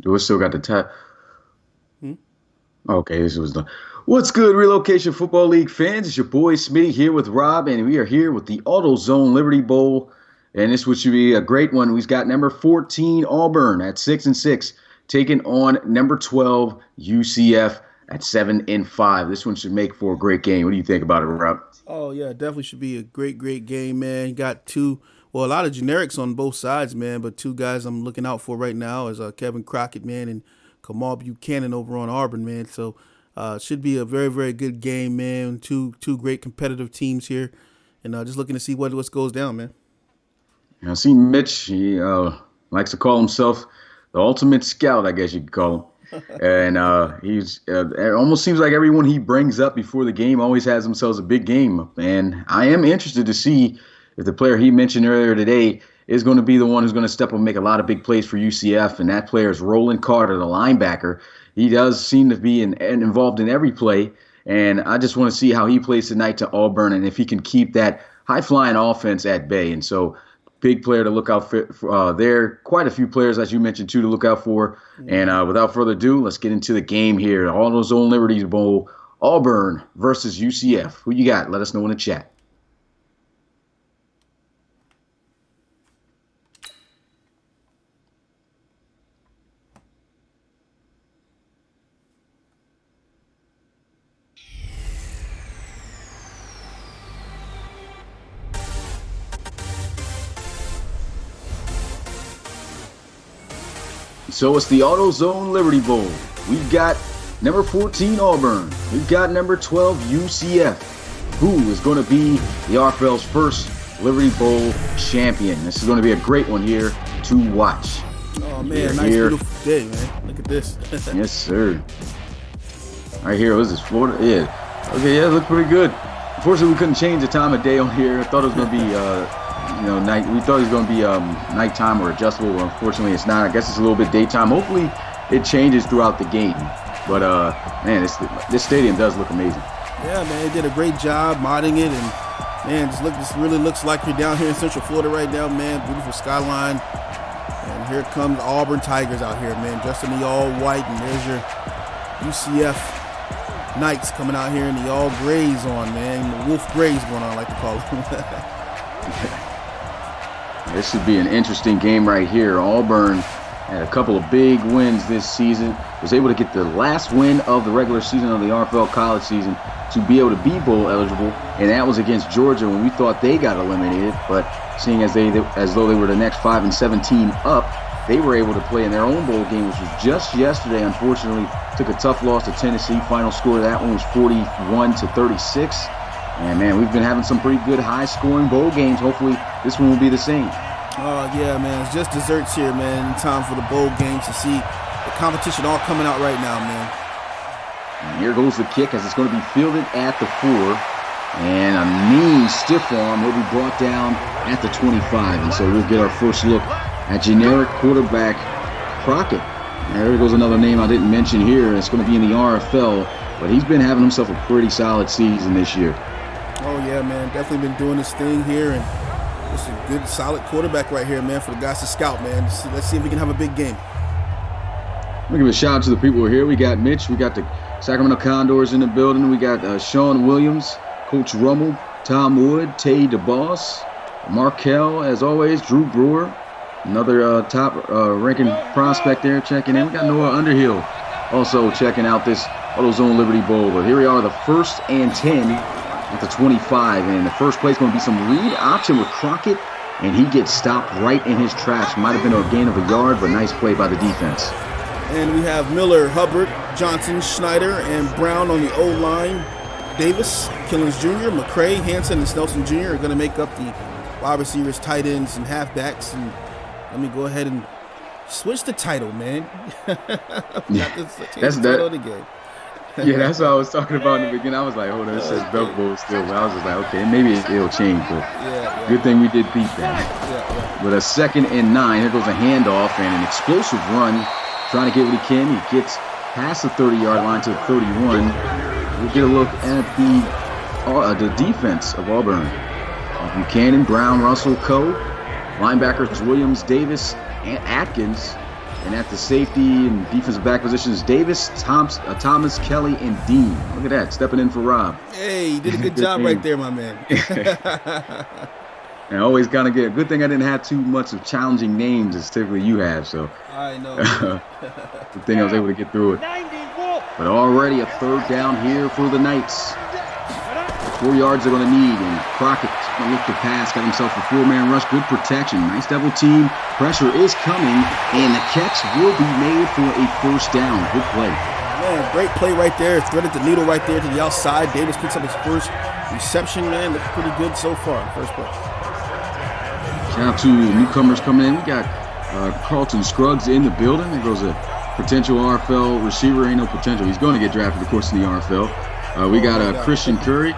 We still got the time. Hmm? Okay, this was done. What's good, Relocation Football League fans? It's your boy Smitty here with Rob, and we are here with the AutoZone Liberty Bowl. And this would should be a great one. We've got number 14 Auburn at 6-6, taking on number 12 UCF at 7-5. This one should make for a great game. What do you think about it, Rob? Oh yeah, definitely should be a great game, man. You got a lot of generics on both sides, man. But two guys I'm looking out for right now is Kevin Crockett, man, and Kamal Buchanan over on Auburn, man. So should be a very good game, man. Two great competitive teams here, and just looking to see what goes down, man. I see Mitch. He likes to call himself the ultimate scout, I guess you could call him. And he's it almost seems like everyone he brings up before the game always has themselves a big game. And I am interested to see if the player he mentioned earlier today is going to be the one who's going to step up and make a lot of big plays for UCF. And that player is Roland Carter, the linebacker. He does seem to be involved in every play. And I just want to see how he plays tonight to Auburn and if he can keep that high-flying offense at bay. And so big player to look out for there. Quite a few players, as you mentioned, too, to look out for. And without further ado, let's get into the game here. AutoZone Liberty Bowl, Auburn versus UCF. Who you got? Let us know in the chat. So it's the AutoZone Liberty Bowl. We've got number 14 Auburn. We've got number 12 UCF. Who is going to be the RFL's first Liberty Bowl champion? This is going to be a great one here to watch. Oh man, nice beautiful day, man. Look at this. Yes, sir. Right here, what is this, Florida? Yeah. Okay, yeah, it looked pretty good. Unfortunately, we couldn't change the time of day on here. I thought it was going to be night. We thought it was going to be nighttime or adjustable. But unfortunately, it's not. I guess it's a little bit daytime. Hopefully, it changes throughout the game. But man, this stadium does look amazing. Yeah, man, they did a great job modding it, and man, this really looks like you're down here in Central Florida right now, man. Beautiful skyline, and here comes Auburn Tigers out here, man, dressed in the all white, and there's your UCF Knights coming out here in the all grays on, man. The wolf grays going on, I like to call them. This should be an interesting game right here. Auburn had a couple of big wins this season. Was able to get the last win of the regular season of the RFL college season to be able to be bowl eligible, and that was against Georgia when we thought they got eliminated. But seeing as though they were the next 5-7 team up, they were able to play in their own bowl game, which was just yesterday. Unfortunately, took a tough loss to Tennessee. Final score of that one was 41-36. And man, we've been having some pretty good high-scoring bowl games. Hopefully, this one will be the same. Oh yeah, man, it's just desserts here, man. In time for the bowl games to see the competition all coming out right now, man. And here goes the kick as it's going to be fielded at the 4. And a knee stiff arm will be brought down at the 25. And so we'll get our first look at generic quarterback Crockett. And there goes another name I didn't mention here. It's going to be in the RFL, but he's been having himself a pretty solid season this year. Oh yeah, man, definitely been doing this thing here, and it's a good, solid quarterback right here, man, for the guys to scout, man. Let's see if we can have a big game. We'll give a shout out to the people who are here. We got Mitch, we got the Sacramento Condors in the building. We got Sean Williams, Coach Rummel, Tom Wood, Tay DeBoss, Markel, as always, Drew Brewer, another top ranking prospect there checking in. We got Noah Underhill also checking out this AutoZone Liberty Bowl. But here we are, the 1st and 10 at the 25. And the first play is going to be some read option with Crockett, and he gets stopped right in his tracks. Might have been a gain of a yard, but nice play by the defense. And we have Miller, Hubbard, Johnson, Schneider, and Brown on the O-line. Davis, Killings Jr., McCray, Hanson, and Snelson Jr. are going to make up the wide receivers, tight ends, and halfbacks. And let me go ahead and switch the title, man. That's title of the game. Yeah, that's what I was talking about in the beginning. I was like, hold on, it says Belt Bowl still. But I was just like, okay, maybe it'll change. But good thing we did beat that. With a 2nd and 9, here goes a handoff and an explosive run. Trying to get what he can. He gets past the 30-yard line to the 31. We'll get a look at the defense of Auburn. Buchanan, Brown, Russell, Coe. Linebackers Williams, Davis, and Atkins. And at the safety and defensive back positions, Davis, Thomas, Kelly, and Dean. Look at that, stepping in for Rob. Hey, you did a good job right there, my man. And I always kind of get, good thing I didn't have too much of challenging names as typically you have, so. I know. Good thing I was able to get through it. But already a third down here for the Knights. 4 yards they're going to need, and Crockett's going to look to pass, got himself a 4-man rush, good protection, nice double team, pressure is coming, and the catch will be made for a first down. Good play. Man, great play right there, threaded the needle right there to the outside. Davis picks up his first reception, man, looks pretty good so far, first play. Shout out to newcomers coming in. We got Carlton Scruggs in the building. There goes a potential RFL receiver. Ain't no potential. He's going to get drafted, of course, in the RFL. We got Christian Curry.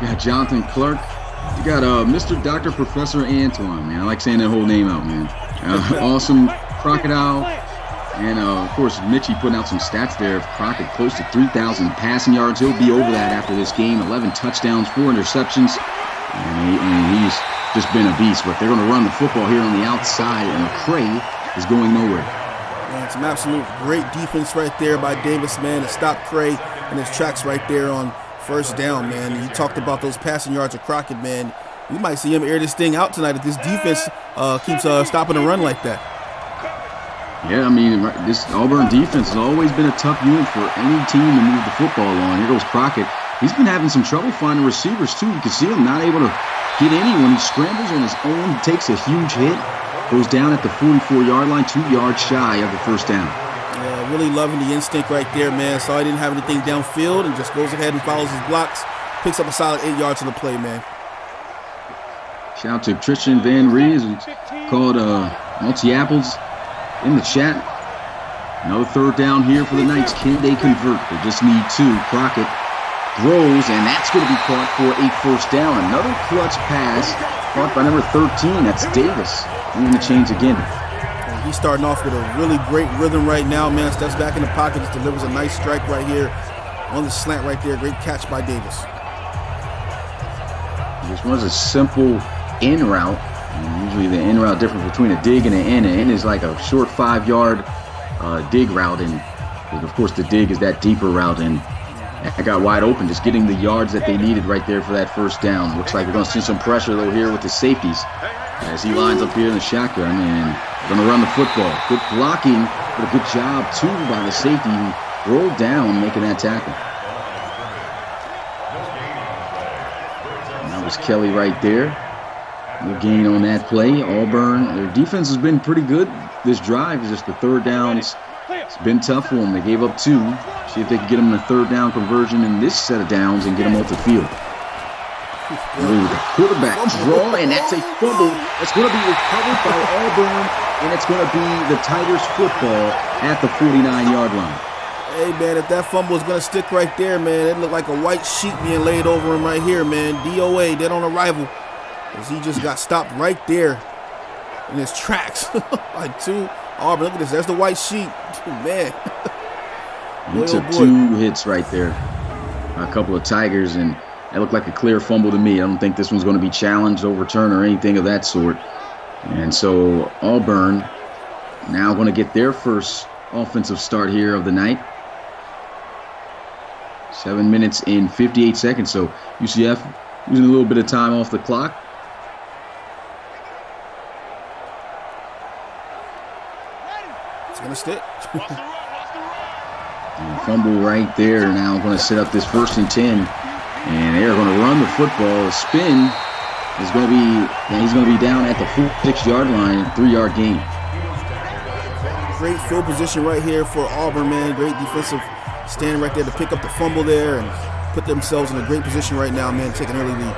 We got Jonathan Clark. We got Mr. Dr. Professor Antoine, man. I like saying that whole name out, man. Awesome Crocodile. And, of course, Mitchie putting out some stats there. Crockett close to 3,000 passing yards. He'll be over that after this game. 11 touchdowns, 4 interceptions. And he's just been a beast. But they're going to run the football here on the outside, and McCray is going nowhere. Man, some absolute great defense right there by Davis, man, to stop Cray in his tracks right there on first down, man. You talked about those passing yards of Crockett, man. We might see him air this thing out tonight if this defense keeps stopping the run like that. Yeah, I mean, this Auburn defense has always been a tough unit for any team to move the football on. Here goes Crockett. He's been having some trouble finding receivers, too. You can see him not able to get anyone. He scrambles on his own, takes a huge hit, goes down at the 44-yard line, 2 yards shy of the first down. Yeah, really loving the instinct right there, man. Saw he didn't have anything downfield and just goes ahead and follows his blocks. Picks up a solid 8 yards on the play, man. Shout out to Tristan Van Rees, called Multi-Apples in the chat. Another third down here for the Knights. Can they convert? They just need 2. Crockett throws, and that's going to be caught for a first down. Another clutch pass caught by number 13. That's Davis. Doing the change again. And he's starting off with a really great rhythm right now, man. Steps back in the pocket, just delivers a nice strike right here on the slant right there. Great catch by Davis. This was a simple in route. And usually the in route difference between a dig and an in. An in is like a short 5-yard dig route, and of course the dig is that deeper route. And I got wide open, just getting the yards that they needed right there for that first down. Looks like we're going to see some pressure, though, here with the safeties as he lines up here in the shotgun and going to run the football. Good blocking, but a good job, too, by the safety. He rolled down, making that tackle. And that was Kelly right there. No gain on that play. Auburn, their defense has been pretty good this drive. It's just the third downs. It's been tough for them. They gave up 2. See if they can get them in a third down conversion in this set of downs and get them off the field. Ooh, the quarterback draw, and that's a fumble. It's going to be recovered by Auburn, and it's going to be the Tigers football at the 49-yard line. Hey, man, if that fumble is going to stick right there, man, it looked like a white sheet being laid over him right here, man. DOA, dead on arrival, as he just got stopped right there in his tracks by 2. Auburn, look at this. There's the white sheet. Man. He took 2 hits right there. A couple of Tigers, and that looked like a clear fumble to me. I don't think this one's going to be challenged, overturned, or anything of that sort. And so Auburn now going to get their first offensive start here of the night. 7 minutes and 58 seconds. So UCF using a little bit of time off the clock. It's going to stick. Fumble right there. Now going to set up this 1st and 10. And they're going to run the football. A spin is going to be, he's going to be down at the 6-yard line, 3-yard gain. Great field position right here for Auburn, man. Great defensive stand right there to pick up the fumble there and put themselves in a great position right now, man, taking early lead.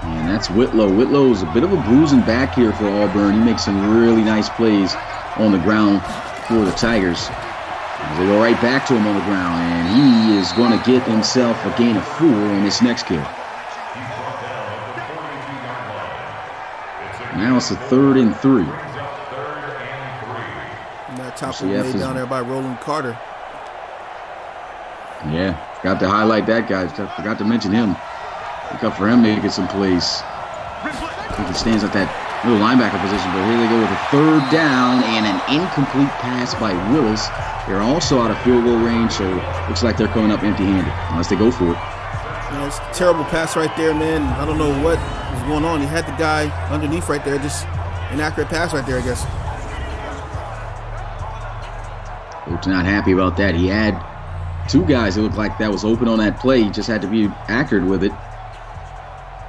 And that's Whitlow. Whitlow is a bit of a bruising back here for Auburn. He makes some really nice plays on the ground for the Tigers. They go right back to him on the ground, and he is going to get himself a gain of 4 on this next kill. Now it's a 3rd and 3. And that top made down there by Roland Carter. Yeah, got to highlight that guy. Forgot to mention him. Look up for him to get some plays. I think he stands at that little linebacker position, but here they go with a third down and an incomplete pass by Willis. They're also out of field goal range, so looks like they're coming up empty-handed unless they go for it. Yeah, it's a terrible pass right there, man. I don't know what was going on. He had the guy underneath right there, just inaccurate pass right there, I guess. Coach not happy about that. He had two guys that looked like that was open on that play. He just had to be accurate with it.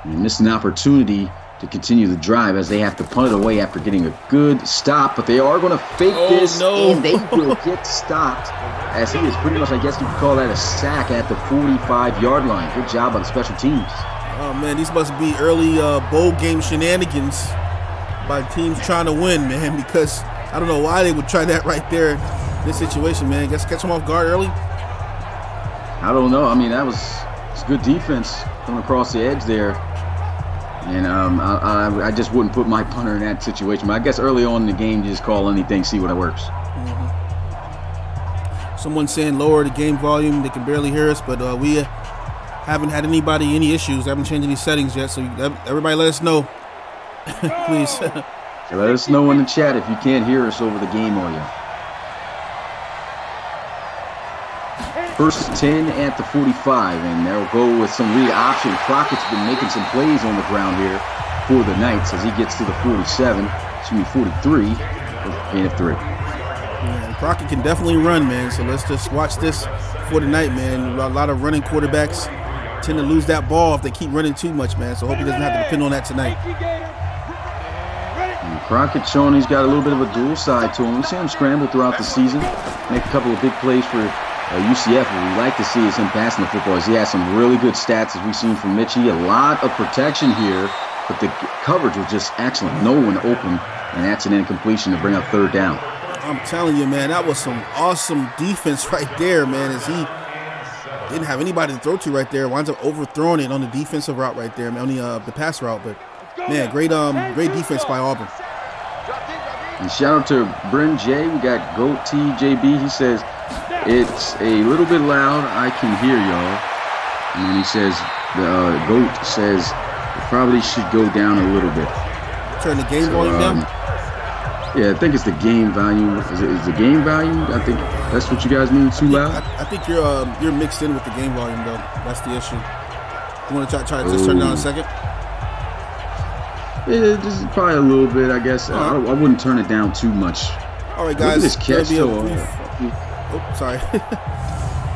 And missed an opportunity to continue the drive as they have to punt it away after getting a good stop. But they are going to fake this, and they will get stopped as he is pretty much, I guess you could call that a sack at the 45-yard line. Good job by the special teams. Oh, man, these must be early bowl game shenanigans by teams trying to win, man, because I don't know why they would try that right there in this situation, man. Guess catch them off guard early? I don't know. I mean, it's good defense coming across the edge there. And I just wouldn't put my punter in that situation. But I guess early on in the game, you just call anything, see what works. Mm-hmm. Someone's saying lower the game volume. They can barely hear us, but we haven't had any issues. I haven't changed any settings yet, so everybody let us know, please. Let us know in the chat if you can't hear us over the game audio. First 10 at the 45, and they'll go with some read option. Crockett's been making some plays on the ground here for the Knights as he gets to the 43, gain of 3. Yeah, Crockett can definitely run, man, so let's just watch this for the night, man. A lot of running quarterbacks tend to lose that ball if they keep running too much, man, so I hope he doesn't have to depend on that tonight. And Crockett showing he's got a little bit of a dual side to him. We've seen him scramble throughout the season, make a couple of big plays for UCF. What we like to see is him passing the football. As he has some really good stats, as we've seen from Mitchie. A lot of protection here, but the coverage was just excellent. No one open, and that's an incompletion to bring up third down. I'm telling you, man, that was some awesome defense right there, man, as he didn't have anybody to throw to right there. Winds up overthrowing it on the defensive route right there, man, on the pass route. But, man, great defense by Auburn. And shout out to Bryn J. We got Goat TJB. He says, it's a little bit loud. I can hear y'all. And then he says, the Goat says, it probably should go down a little bit. Turn the game volume down? Yeah, I think it's the game volume. Is the game volume? I think that's what you guys mean, too loud? I think you're mixed in with the game volume, though. That's the issue. You want to try to just turn it down a second? Yeah, just probably a little bit, I guess. I wouldn't turn it down too much. All right, guys. Look at this catch, Oh, sorry.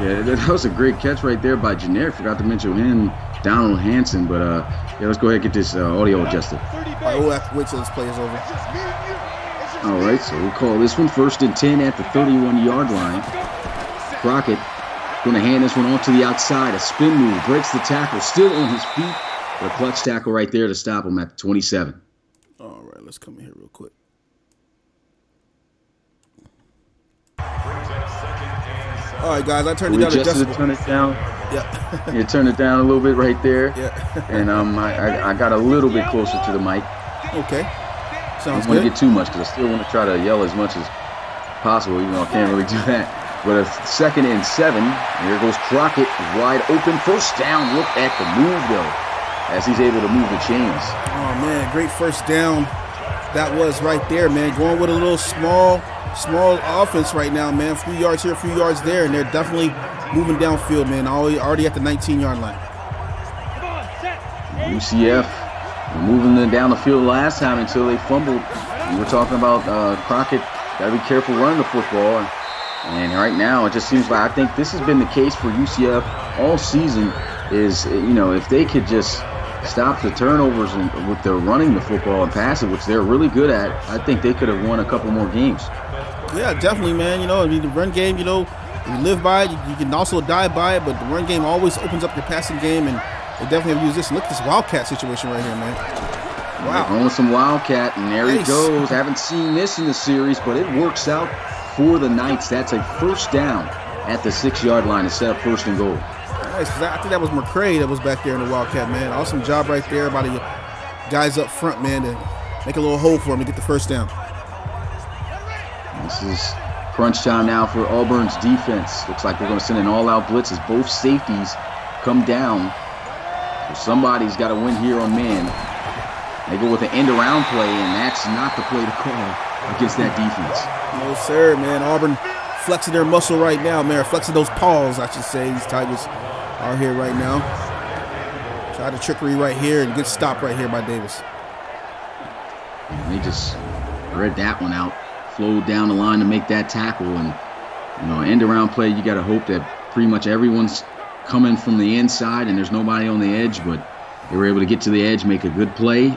Yeah, that was a great catch right there by Generic. Forgot to mention him, Donald Hanson. But, yeah, let's go ahead and get this audio adjusted. All right, we'll have to wait till this play is over. All right, so we'll call this one 1st and 10 at the 31-yard line. Crockett going to hand this one off to the outside. A spin move, breaks the tackle, still on his feet. But a clutch tackle right there to stop him at the 27. All right, let's come in here real quick. All right, guys, I turned it down to decibel. Turn it down. Yeah. You turn it down a little bit right there. Yeah. And I got a little bit closer to the mic. Okay. Sounds good. I don't want to get too much because I still want to try to yell as much as possible, even though I can't really do that. But a 2nd and 7. Here goes Crockett, wide open. First down. Look at the move, though, as he's able to move the chains. Oh, man, great first down. That was right there, man. Going with a little small offense right now, man. A few yards here, a few yards there, and they're definitely moving downfield, man. Already at the 19-yard line. UCF moving them down the field last time until they fumbled. And we're talking about Crockett. Got to be careful running the football. And right now, it just seems like I think this has been the case for UCF all season. Is if they could just stop the turnovers and with the running the football and pass it, which they're really good at, I think they could have won a couple more games. Yeah, definitely, man. The run game, you live by it. You can also die by it, but the run game always opens up your passing game, and they definitely have used this. Look at this Wildcat situation right here, man. Wow. Going with some Wildcat, and there he goes. Haven't seen this in the series, but it works out for the Knights. That's a first down at the 6-yard line to set up 1st and goal. Nice. I think that was McCray that was back there in the Wildcat, man. Awesome job right there by the guys up front, man, to make a little hole for him to get the first down. This is crunch time now for Auburn's defense. Looks like they're going to send an all-out blitz as both safeties come down. So somebody's got to win here on man. They go with an end-around play, and that's not the play to call against that defense. No, sir, man. Auburn flexing their muscle right now, man. Flexing those paws, I should say. These Tigers are here right now. Try the trickery right here and good stop right here by Davis. And they just read that one out, flowed down the line to make that tackle. And, end-around play, you got to hope that pretty much everyone's coming from the inside and there's nobody on the edge, but they were able to get to the edge, make a good play.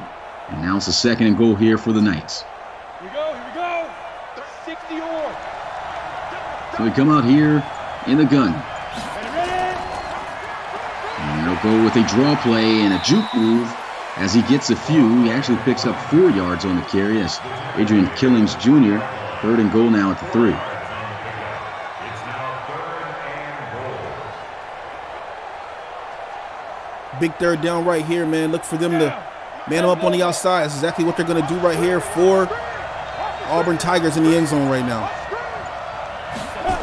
And now it's a 2nd and goal here for the Knights. Here we go. 60 or. So we come out here in the gun. And they'll go with a draw play and a juke move as he gets a few. He actually picks up 4 yards on the carry as Adrian Killings Jr. 3rd and goal now at the 3. Big 3rd down right here, man. Look for them to man them up on the outside. That's exactly what they're going to do right here for Auburn Tigers in the end zone right now.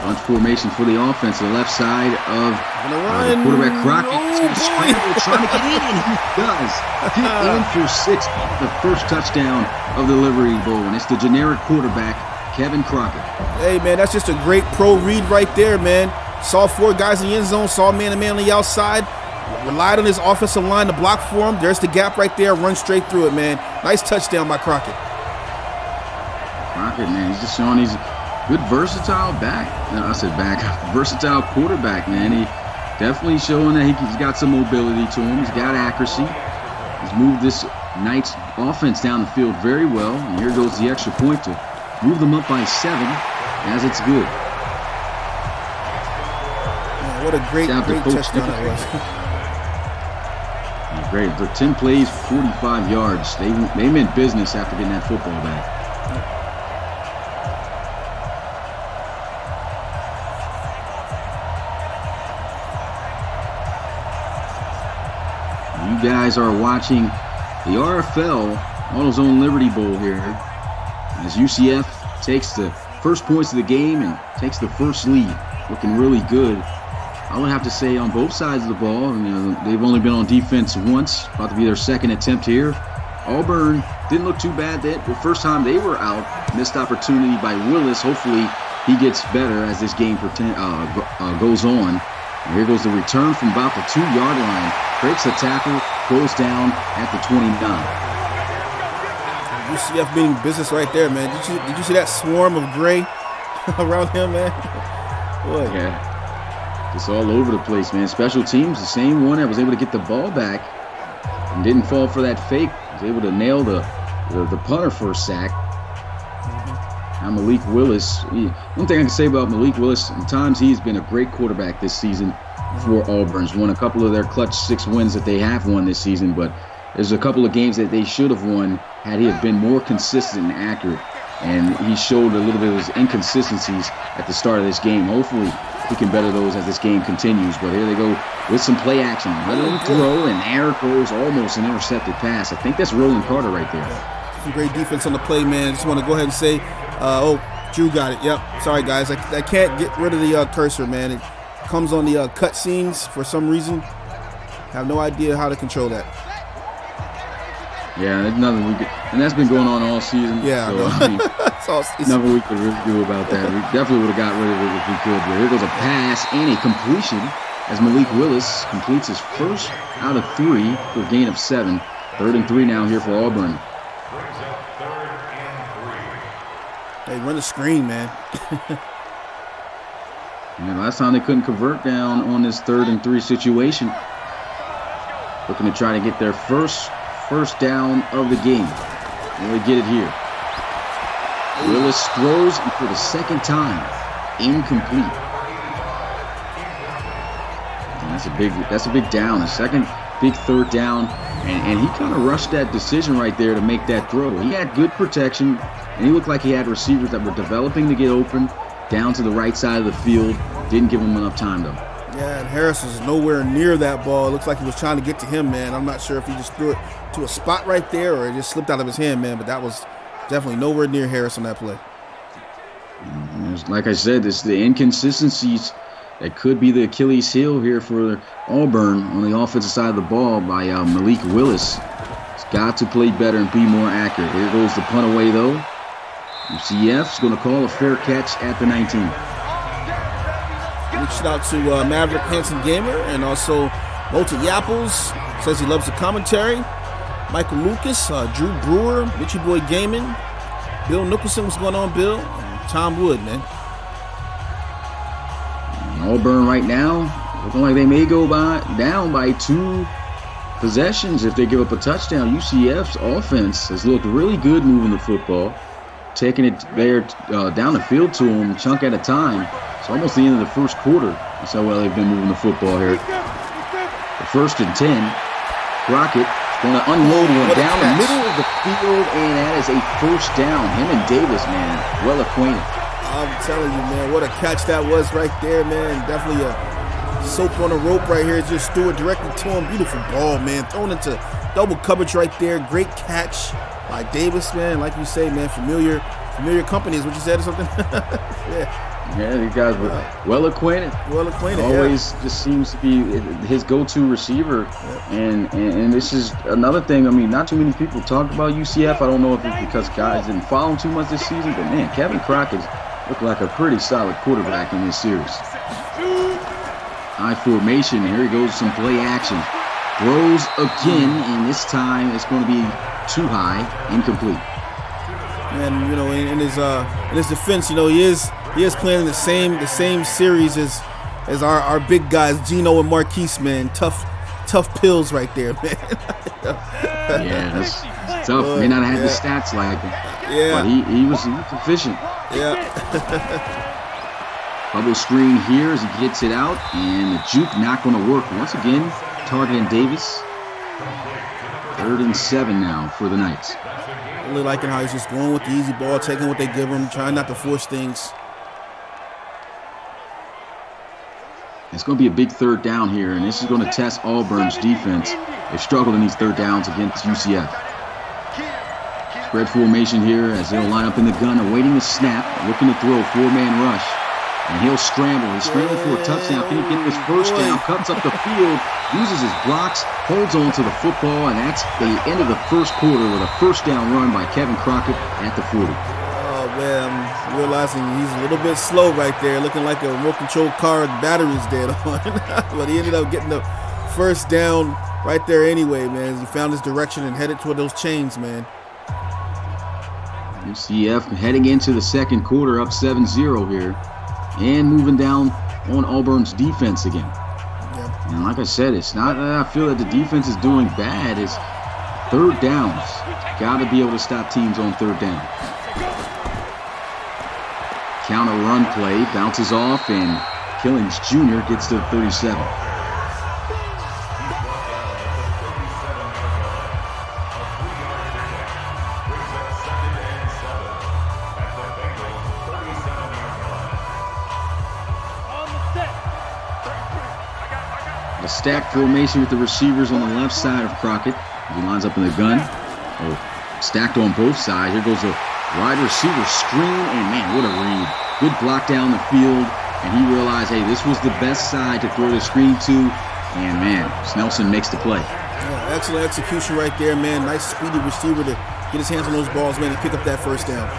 Bunch formation for the offense, the left side of the quarterback Crockett. He's going to scramble, trying to get in, and he does. Get in for 6, the first touchdown of the Liberty Bowl, and it's the generic quarterback, Kevin Crockett. Hey, man, that's just a great pro read right there, man. Saw 4 guys in the end zone, saw man-to-man on the outside, relied on his offensive line to block for him. There's the gap right there, run straight through it, man. Nice touchdown by Crockett. Crockett, man, he's just showing he's good versatile versatile quarterback, man. He definitely showing that he's got some mobility to him. He's got accuracy. He's moved this Knights offense down the field very well. And here goes the extra point to move them up by 7 as it's good. Man, what a great touchdown that was. Great. For 10 plays, 45 yards. They meant business after getting that football back. You guys are watching the RFL AutoZone Liberty Bowl here as UCF takes the first points of the game and takes the first lead. Looking really good. I would have to say on both sides of the ball, they've only been on defense once, about to be their 2nd attempt here. Auburn didn't look too bad the first time they were out. Missed opportunity by Willis. Hopefully he gets better as this game goes on. And here goes the return from about the 2-yard line. Breaks the tackle, goes down at the 29. UCF being business right there, man. Did you see that swarm of gray around him, man? Boy. Yeah. Just all over the place, man. Special teams, the same one that was able to get the ball back and didn't fall for that fake. Was able to nail the punter for a sack. Now Malik Willis. One thing I can say about Malik Willis, at times he's been a great quarterback this season for Auburn. He's won a couple of their clutch 6 wins that they have won this season, but there's a couple of games that they should have won had he have been more consistent and accurate. And he showed a little bit of his inconsistencies at the start of this game. Hopefully he can better those as this game continues. But here they go with some play action. Let him throw, and there goes almost an intercepted pass. I think that's Roland Carter right there. Some great defense on the play, man. Just want to go ahead and say, Drew got it. Yep. Sorry, guys. I can't get rid of the cursor, man. It comes on the cut scenes for some reason. Have no idea how to control that. Yeah, there's nothing we could, and that's been going on all season. Yeah, so, it's all season. Nothing we could really do about that. We definitely would have got rid of it if we could. But here goes a pass and a completion as Malik Willis completes his first out of 3 for a gain of 7. 3rd and 3 now here for Auburn. Hey, run the screen, man. And last time they couldn't convert down on this 3rd and 3 situation. Looking to try to get their first down of the game. And they get it here. Willis throws, and for the 2nd time, incomplete. And that's a big down. The second big 3rd down, and he kind of rushed that decision right there to make that throw. He had good protection, and he looked like he had receivers that were developing to get open down to the right side of the field. Didn't give him enough time though. Yeah, and Harris was nowhere near that ball. It looks like he was trying to get to him, man. I'm not sure if he just threw it to a spot right there or it just slipped out of his hand, man. But that was definitely nowhere near Harris on that play. Like I said, it's the inconsistencies that could be the Achilles heel here for Auburn on the offensive side of the ball by Malik Willis. He's got to play better and be more accurate. Here goes the punt away, though. UCF's going to call a fair catch at the 19. Reached out to Maverick Hanson Gamer and also Multi Yapples. Says he loves the commentary. Michael Lucas, Drew Brewer, Mitchy Boy Gaming, Bill Nicholson. What's going on, Bill? And Tom Wood, man. Auburn right now looking like they may go down by 2 possessions if they give up a touchdown. UCF's offense has looked really good moving the football, taking it there down the field to them, chunk at a time. It's almost the end of the first quarter. That's how well they've been moving the football here. The 1st and 10. Crockett going to unload one down the middle of the field, and that is a first down. Him and Davis, man, well acquainted. I'm telling you, man, what a catch that was right there, man. Definitely a soap on a rope right here. Just threw it directly to him. Beautiful ball, man. Thrown into double coverage right there. Great catch by Davis, man. Like you say, man, familiar company is what you said or something? Yeah, these guys were well acquainted. Well acquainted. Always just seems to be his go-to receiver. And this is another thing. I mean, not too many people talk about UCF. I don't know if it's because guys didn't follow him too much this season, but man, Kevin Crockett's looked like a pretty solid quarterback in this series. High formation. Here he goes, some play action. Throws again, and this time it's going to be too high, incomplete. And you know, in his defense, you know, he is playing the same series as our big guys, Gino and Marquise, man. Tough pills right there, man. Yeah, that's tough. May not have had the stats like him. Yeah. But he was efficient. Yeah. Bubble screen here as he gets it out, and the juke not going to work once again. Targeting Davis. 3rd and 7 now for the Knights. Really liking how he's just going with the easy ball, taking what they give him, trying not to force things. It's going to be a big 3rd down here, and this is going to test Auburn's defense. They've struggled in these 3rd downs against UCF. Spread formation here as he'll line up in the gun, awaiting the snap, looking to throw, 4-man rush. And he'll scramble. He's scrambling for a touchdown. Can he get this first down? Cuts up the field, uses his blocks, holds on to the football, and that's the end of the first quarter with a first down run by Kevin Crockett at the 40. Oh, man, I'm realizing he's a little bit slow right there, looking like a remote control car battery's dead on. But he ended up getting the first down right there anyway, man. He found his direction and headed toward those chains, man. UCF heading into the second quarter, up 7-0 here. And moving down on Auburn's defense again. Yeah. And like I said, it's not that I feel that the defense is doing bad. It's 3rd downs. Got to be able to stop teams on 3rd down. Counter run play, bounces off, and Killings Jr. gets to 37. A stack formation with the receivers on the left side of Crockett. He lines up in the gun. Oh, stacked on both sides. Here goes a wide receiver screen, and man, what a read. Good block down the field, and he realized, hey, this was the best side to throw the screen to, and man, Snelson makes the play. Yeah, excellent execution right there, man. Nice speedy receiver to get his hands on those balls, man, and pick up that first down.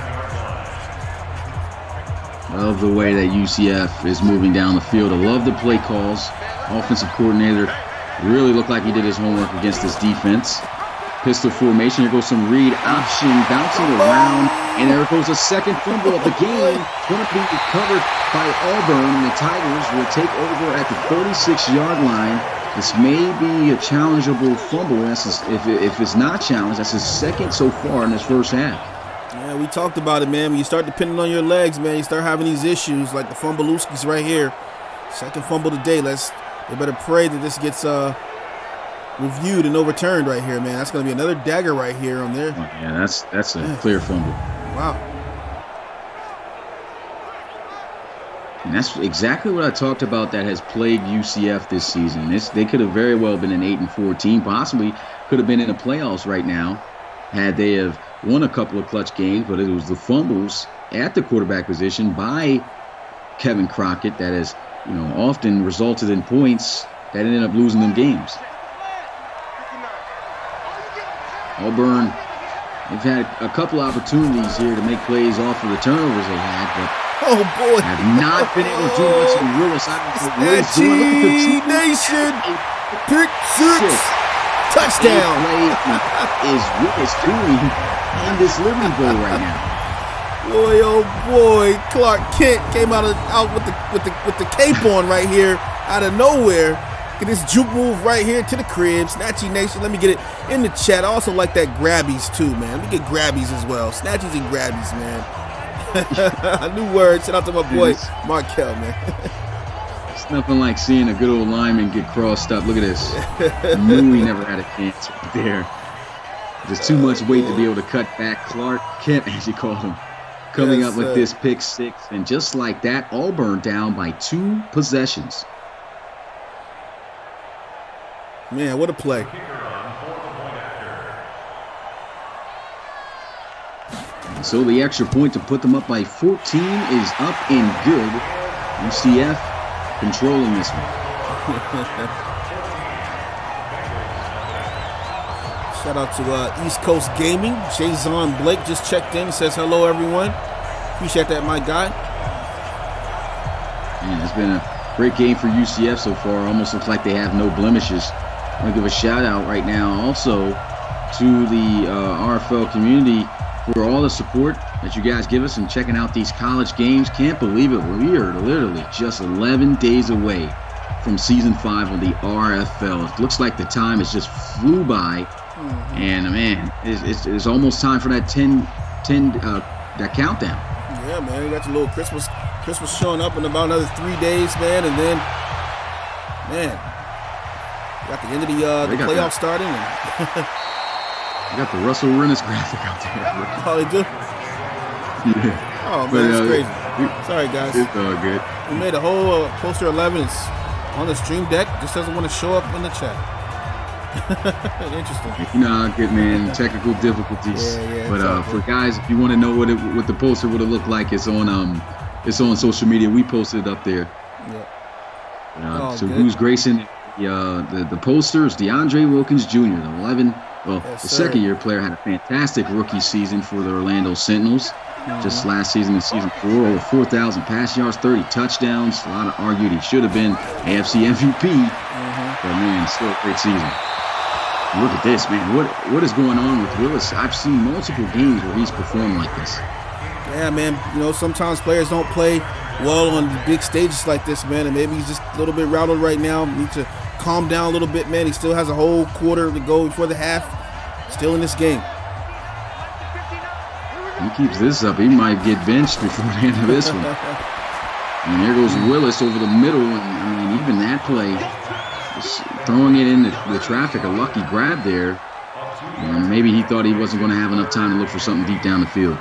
Love the way that UCF is moving down the field. I love the play calls. Offensive coordinator really looked like he did his homework against this defense. Pistol formation. Here goes some read option bouncing around. And there goes a second fumble of the game. Going to be recovered by Auburn. And the Tigers will take over at the 36-yard line. This may be a challengeable fumble. If it's not challenged, that's his second so far in this first half. Yeah, we talked about it, man. When you start depending on your legs, man, you start having these issues like the fumbleooskies right here. Second fumble today. They better pray that this gets reviewed and overturned right here, man. That's going to be another dagger right here on there. Yeah, that's a clear fumble. Wow. And that's exactly what I talked about that has plagued UCF this season. They could have very well been an 8-4 team, possibly could have been in the playoffs right now had they have won a couple of clutch games, but it was the fumbles at the quarterback position by Kevin Crockett that has, often resulted in points that ended up losing them games. Auburn, they've had a couple opportunities here to make plays off of the turnovers they had, but have not been able to do much. And Willis, I don't know where he's going. Look at the Nation. Pick six. Touchdown. Play is Willis doing in this Liberty Bowl right now. Boy, oh boy, Clark Kent came out with the cape on right here out of nowhere. Get this juke move right here to the crib. Snatchy Nation, let me get it in the chat. I also like that grabbies too, man. Let me get grabbies as well. Snatchies and grabbies, man. A new word. Shout out to my boy Markel, man. It's nothing like seeing a good old lineman get crossed up. Look at this. I knew he never had a chance right there. There's too much weight to be able to cut back. Clark Kent, as you call him, coming up with this pick six. And just like that, Auburn down by 2 possessions. Man, what a play. And so the extra point to put them up by 14 is up and good. UCF controlling this one. Shout out to East Coast Gaming. Jazon Blake just checked in. Says hello, everyone. Appreciate that, my guy. Man, it's been a great game for UCF so far. Almost looks like they have no blemishes. I want to give a shout out right now also to the RFL community for all the support that you guys give us and checking out these college games. Can't believe it. We are literally just 11 days away from season 5 of the RFL. It looks like the time has just flew by. And man, it's almost time for that 10 that countdown. Yeah, man, you got your little Christmas showing up in about another 3 days, man, and then, man, you got the end of the playoff starting. And you got the Russell Rennis graphic out there. Oh, they do? Yeah. Oh, man, that's crazy. Sorry, guys. It's all good. We made a whole poster 11. It's on the stream deck. Just doesn't want to show up in the chat. Interesting. You know how good, man. Technical difficulties. Yeah, but for guys, if you want to know what the poster would have looked like, it's on social media. We posted it up there. Yeah. So who's gracing the posters? DeAndre Wilkins Jr., the 11. Well, the second-year player had a fantastic rookie season for the Orlando Sentinels. Just last season in season 4, over 4,000 passing yards, 30 touchdowns. A lot of argued he should have been AFC MVP. But man, still a great season. Look at this, man. What is going on with Willis? I've seen multiple games where he's performed like this. Yeah, man. You know, sometimes players don't play well on the big stages like this, man. And maybe he's just a little bit rattled right now. Needs to calm down a little bit, man. He still has a whole quarter to go before the half. Still in this game. He keeps this up, he might get benched before the end of this one. And there goes Willis over the middle. And I mean, even that play, just throwing it in the traffic, a lucky grab there. And maybe he thought he wasn't going to have enough time to look for something deep down the field.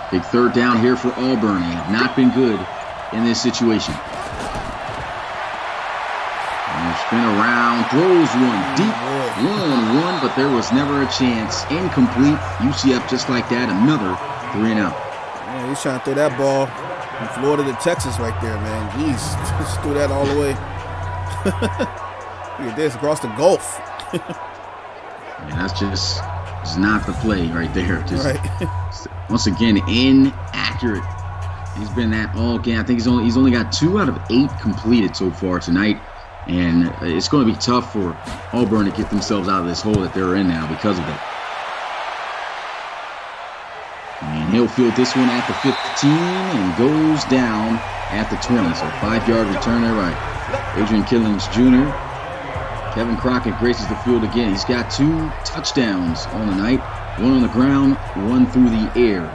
Big third down here for Auburn. They have not been good in this situation. Spin around, throws one deep, 1-on-1, but there was never a chance. Incomplete. UCF just like that, another 3-and-out. Man, he's trying to throw that ball from Florida to Texas right there, man. Jeez, just threw that all the way. Look at this, across the Gulf. Man, that's just not the play right there. Just once again, inaccurate. He's been that all game. I think he's only got 2 out of 8 completed so far tonight. And it's going to be tough for Auburn to get themselves out of this hole that they're in now because of it. And he'll field this one at the 15 and goes down at the 20. So 5-yard return there by Adrian Killings Jr. Kevin Crockett graces the field again. He's got 2 touchdowns on the night. 1 on the ground, 1 through the air.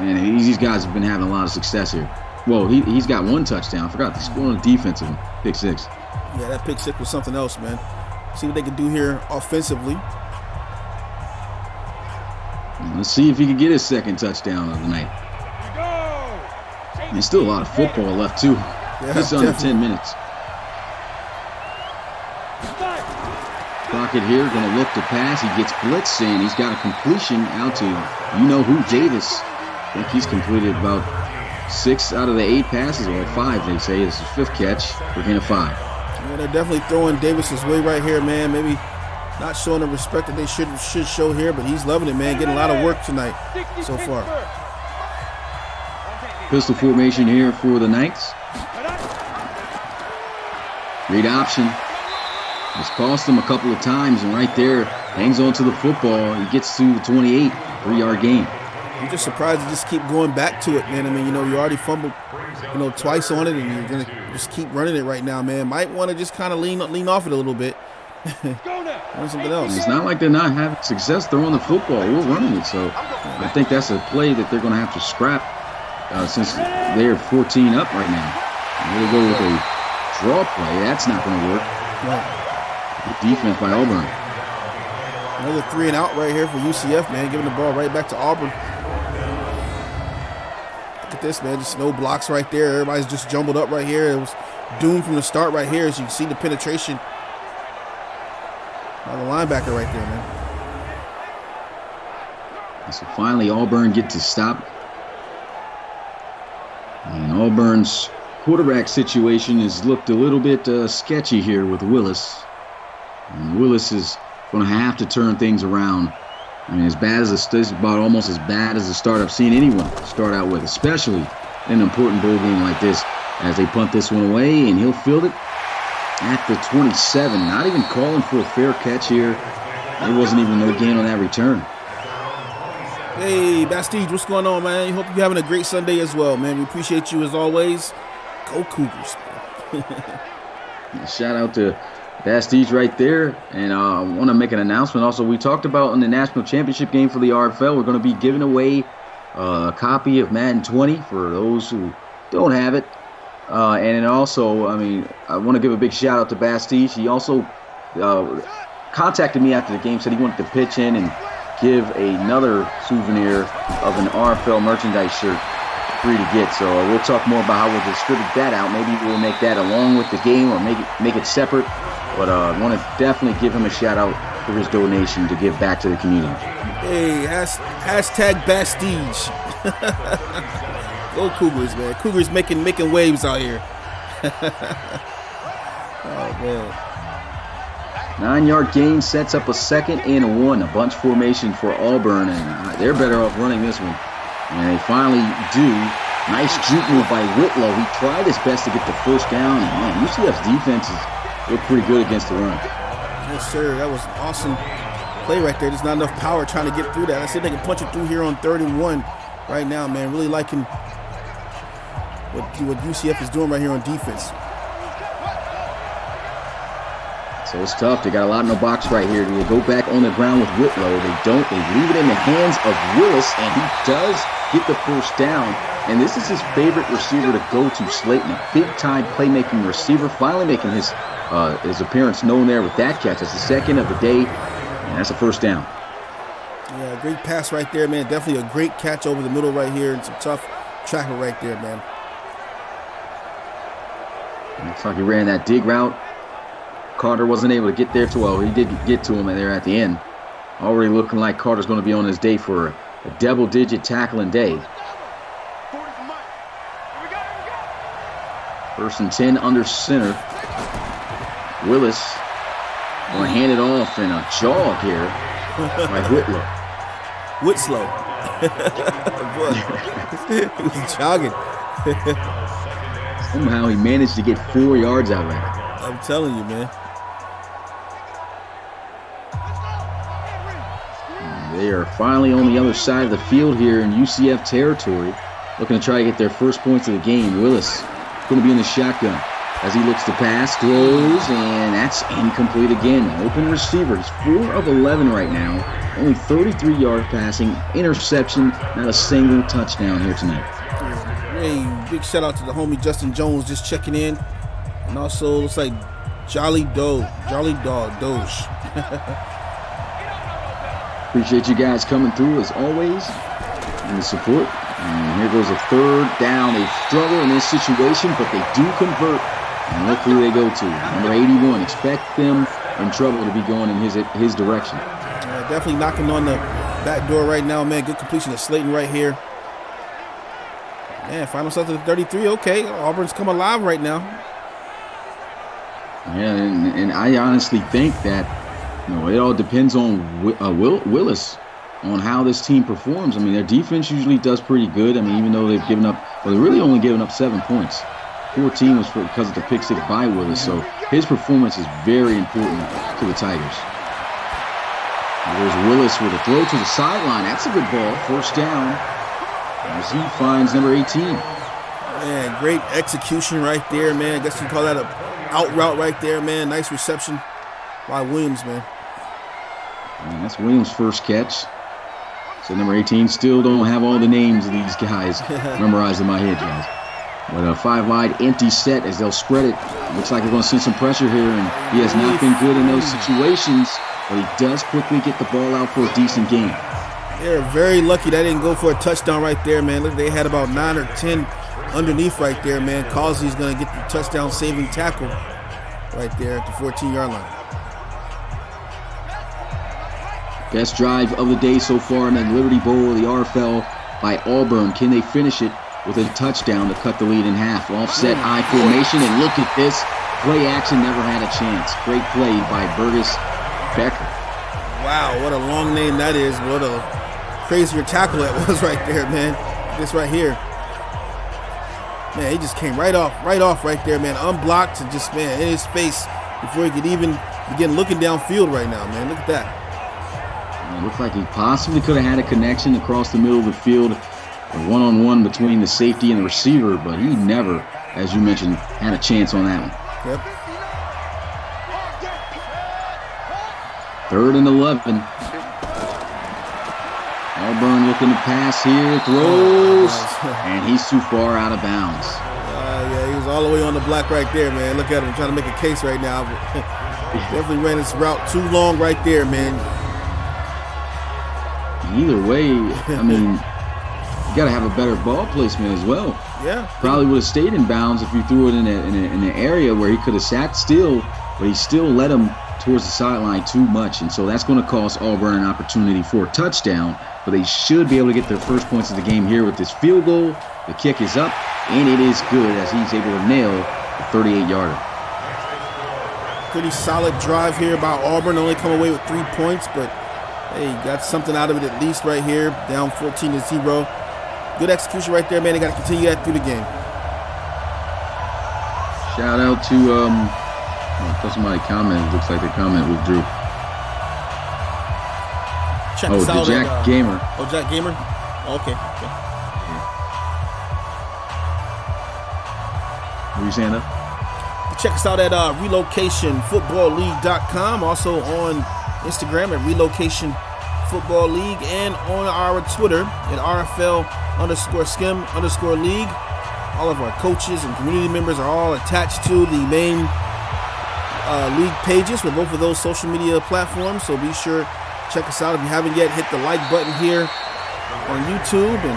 These guys have been having a lot of success here. Well, he's got 1 touchdown. I forgot. He scored on the defensive pick 6. Yeah, that pick 6 was something else, man. See what they can do here offensively. Let's see if he can get his 2nd touchdown of the night. There's still a lot of football left, too. Just under 10 minutes. Crockett here going to look to pass. He gets blitzed, and he's got a completion out to you-know-who, Davis. I think he's completed about 6 out of the 8 passes, or 5, they say. This is 5th catch for gain of 5. Yeah, they're definitely throwing Davis's way right here, man. Maybe not showing the respect that they should show here, but he's loving it, man. Getting a lot of work tonight so far. Pistol formation here for the Knights. Read option. It's cost him a couple of times, and right there, hangs on to the football. He gets to the 28, 3-yard gain. I'm just surprised to just keep going back to it, man. I mean, you already fumbled, twice on it, and you're going to just keep running it right now, man. Might want to just kind of lean off it a little bit. Run something else. It's not like they're not having success throwing the football. We're running it, so I think that's a play that they're going to have to scrap since they're 14 up right now. They'll go with a draw play. That's not going to work. Good defense by Auburn. Another 3 and out right here for UCF, man. Giving the ball right back to Auburn. Look at this, man. Just no blocks right there. Everybody's just jumbled up right here. It was doomed from the start right here. As you can see the penetration by the linebacker right there, man. And so finally Auburn get to stop. And Auburn's quarterback situation has looked a little bit sketchy here with Willis. And Willis is going to have to turn things around. I mean, this is about almost as bad as the start I've seen anyone start out with, especially in an important bowl game like this, as they punt this one away, and he'll field it at the 27. Not even calling for a fair catch here. There wasn't even no gain on that return. Hey, Bastide, what's going on, man? Hope you're having a great Sunday as well, man. We appreciate you as always. Go Cougars, man. Shout out to Bastide right there. And I want to make an announcement. Also, we talked about in the national championship game for the RFL, we're going to be giving away a copy of Madden 20 for those who don't have it. And also, I mean, I want to give a big shout out to Bastide. He also contacted me after the game, said he wanted to pitch in and give another souvenir of an RFL merchandise shirt free to get. So we'll talk more about how we'll distribute that out. Maybe we'll make that along with the game or make it separate. But I want to definitely give him a shout out for his donation to give back to the community. Hey, hashtag Bastide. Go Cougars, man. Cougars making waves out here. Oh, man. 9-yard gain sets up a 2nd and 1, a bunch formation for Auburn, and they're better off running this one. And they finally do. Nice juke move by Whitlow. He tried his best to get the first down, and man, UCF's defenses look pretty good against the run. Yes, sir. That was an awesome play right there. There's not enough power trying to get through that. I said they can punch it through here on 3rd and 1 right now, man. Really liking what UCF is doing right here on defense. So it's tough. They got a lot in the box right here. They go back on the ground with Whitlow. They don't. They leave it in the hands of Willis, and he does get the first down. And this is his favorite receiver to go to, Slayton, a big-time playmaking receiver, finally making his appearance known there with that catch. That's the 2nd of the day, and that's a first down. Yeah, great pass right there, man. Definitely a great catch over the middle right here, and some tough tracking right there, man. Looks like he ran that dig route. Carter wasn't able to get there too well. He did get to him there at the end. Already looking like Carter's going to be on his day for a double-digit tackling day. 1st and 10 under center. Willis going to hand it off in a jog here by Whitlow. Whitslow. He was jogging. Somehow he managed to get 4 yards out of it. I'm telling you, man. They are finally on the other side of the field here in UCF territory, looking to try to get their first points of the game. Willis going to be in the shotgun as he looks to pass, throws, and that's incomplete again. Open receiver. He's 4 of 11 right now. Only 33-yard passing, interception, not a single touchdown here tonight. Hey, big shout out to the homie Justin Jones just checking in. And also looks like Jolly Doge. Appreciate you guys coming through as always and the support. And here goes a 3rd down. They struggle in this situation, but they do convert. And look who they go to. Number 81. Expect them in trouble to be going in his direction. Definitely knocking on the back door right now, man. Good completion of Slayton right here. Man, find himself at 33. Okay, Auburn's come alive right now. Yeah, and I honestly think that it all depends on Willis, on how this team performs. I mean, their defense usually does pretty good. I mean, even though they've given up, well, they're really only given up 7 points. 14 was because of the pick six by Willis. So his performance is very important to the Tigers. There's Willis with a throw to the sideline. That's a good ball. First down as he finds number 18. Man, great execution right there, man. I guess you call that a out route right there, man. Nice reception by Williams, man. And that's Williams' first catch. So number 18, still don't have all the names of these guys memorized in my head, guys. But a 5 wide empty set as they'll spread it. Looks like they're going to send some pressure here, and he has not been good in those situations, but he does quickly get the ball out for a decent gain. They're very lucky they didn't go for a touchdown right there, man. Look, they had about 9 or 10 underneath right there, man. Causey's going to get the touchdown-saving tackle right there at the 14-yard line. Best drive of the day so far in the Liberty Bowl, the RFL by Auburn. Can they finish it with a touchdown to cut the lead in half? Offset I formation, and look at this. Play action never had a chance. Great play by Burgess Becker. Wow, what a long name that is. What a crazier tackle that was right there, man. This right here. Man, he just came right off right there, man. Unblocked and just, man, in his face before he could even begin looking downfield right now, man. Look at that. It looked like he possibly could have had a connection across the middle of the field, a one-on-one between the safety and the receiver, but he never, as you mentioned, had a chance on that one. Yep. 3rd and 11. Auburn looking to pass here, throws, and he's too far out of bounds. Yeah, he was all the way on the block right there, man. Look at him trying to make a case right now. Definitely ran his route too long right there, man. Either way, I mean, you got to have a better ball placement as well. Yeah. Probably would have stayed in bounds if you threw it in an area where he could have sat still, but he still led him towards the sideline too much. And so that's going to cost Auburn an opportunity for a touchdown, but they should be able to get their first points of the game here with this field goal. The kick is up, and it is good as he's able to nail the 38-yarder. Pretty solid drive here by Auburn. Only come away with 3 points, but hey, got something out of it at least right here. Down 14-0. Good execution right there, man. They got to continue that through the game. Shout out to somebody commented. Looks like the comment withdrew. Check us out Jack at, Gamer. Oh, Jack Gamer? Okay. What are you saying, though? Check us out at relocationfootballleague.com. Also on Instagram at Relocation Football League, and on our Twitter at RFL_Skim_League. All of our coaches and community members are all attached to the main league pages for both of those social media platforms. So be sure to check us out. If you haven't yet, hit the like button here on YouTube, and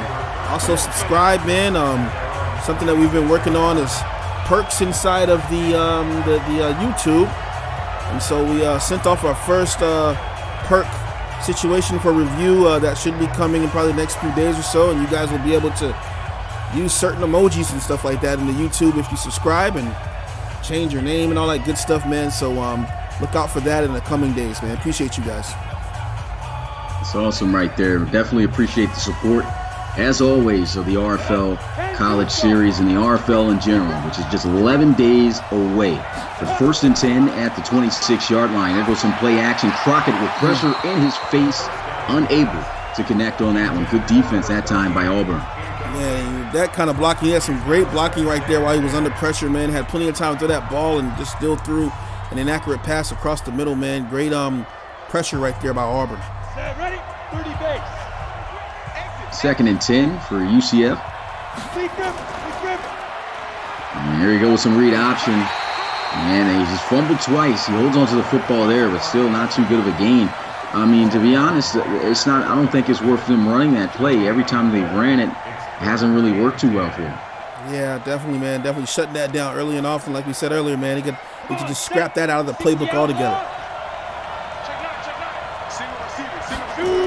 also subscribe, man. Something that we've been working on is perks inside of the YouTube. And so we sent off our first perk situation for review that should be coming in probably the next few days or so, and you guys will be able to use certain emojis and stuff like that in the YouTube if you subscribe, and change your name and all that good stuff, man. So look out for that in the coming days, man. Appreciate you guys. It's awesome right there. Definitely appreciate the support, as always, of the RFL College Series and the RFL in general, which is just 11 days away. The 1st and 10 at the 26-yard line. There goes some play action. Crockett with pressure in his face, unable to connect on that one. Good defense that time by Auburn. Man, that kind of blocking, he had some great blocking right there while he was under pressure, man. Had plenty of time to throw that ball and just still threw an inaccurate pass across the middle, man. Great pressure right there by Auburn. Ready? 30 base. 2nd and 10 for UCF. And here he goes with some read option. And he just fumbled twice. He holds onto the football there, but still not too good of a gain. I mean, to be honest, it's not. I don't think it's worth them running that play. Every time they ran it, it hasn't really worked too well for him. Yeah, definitely, man. Definitely shutting that down early and often. Like we said earlier, man, he could just scrap that out of the playbook altogether.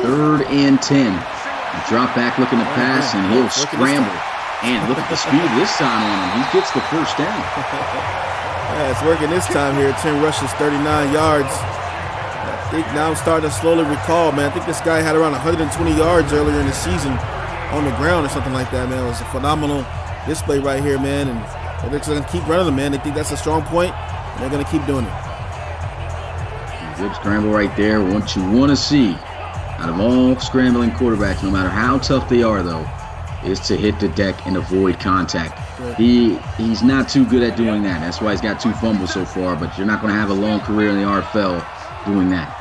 3rd and 10. Drop back looking to pass, and he'll scramble. And look at the speed this time on him. He gets the first down. Yeah, it's working this time here. 10 rushes, 39 yards. I think now I'm starting to slowly recall, man. I think this guy had around 120 yards earlier in the season on the ground or something like that, man. It was a phenomenal display right here, man. And they're going to keep running them, man. They think that's a strong point, and they're going to keep doing it. Good scramble right there. What you want to see out of all scrambling quarterbacks, no matter how tough they are, though, is to hit the deck and avoid contact. He's not too good at doing that. That's why he's got 2 fumbles so far, but you're not going to have a long career in the RFL doing that.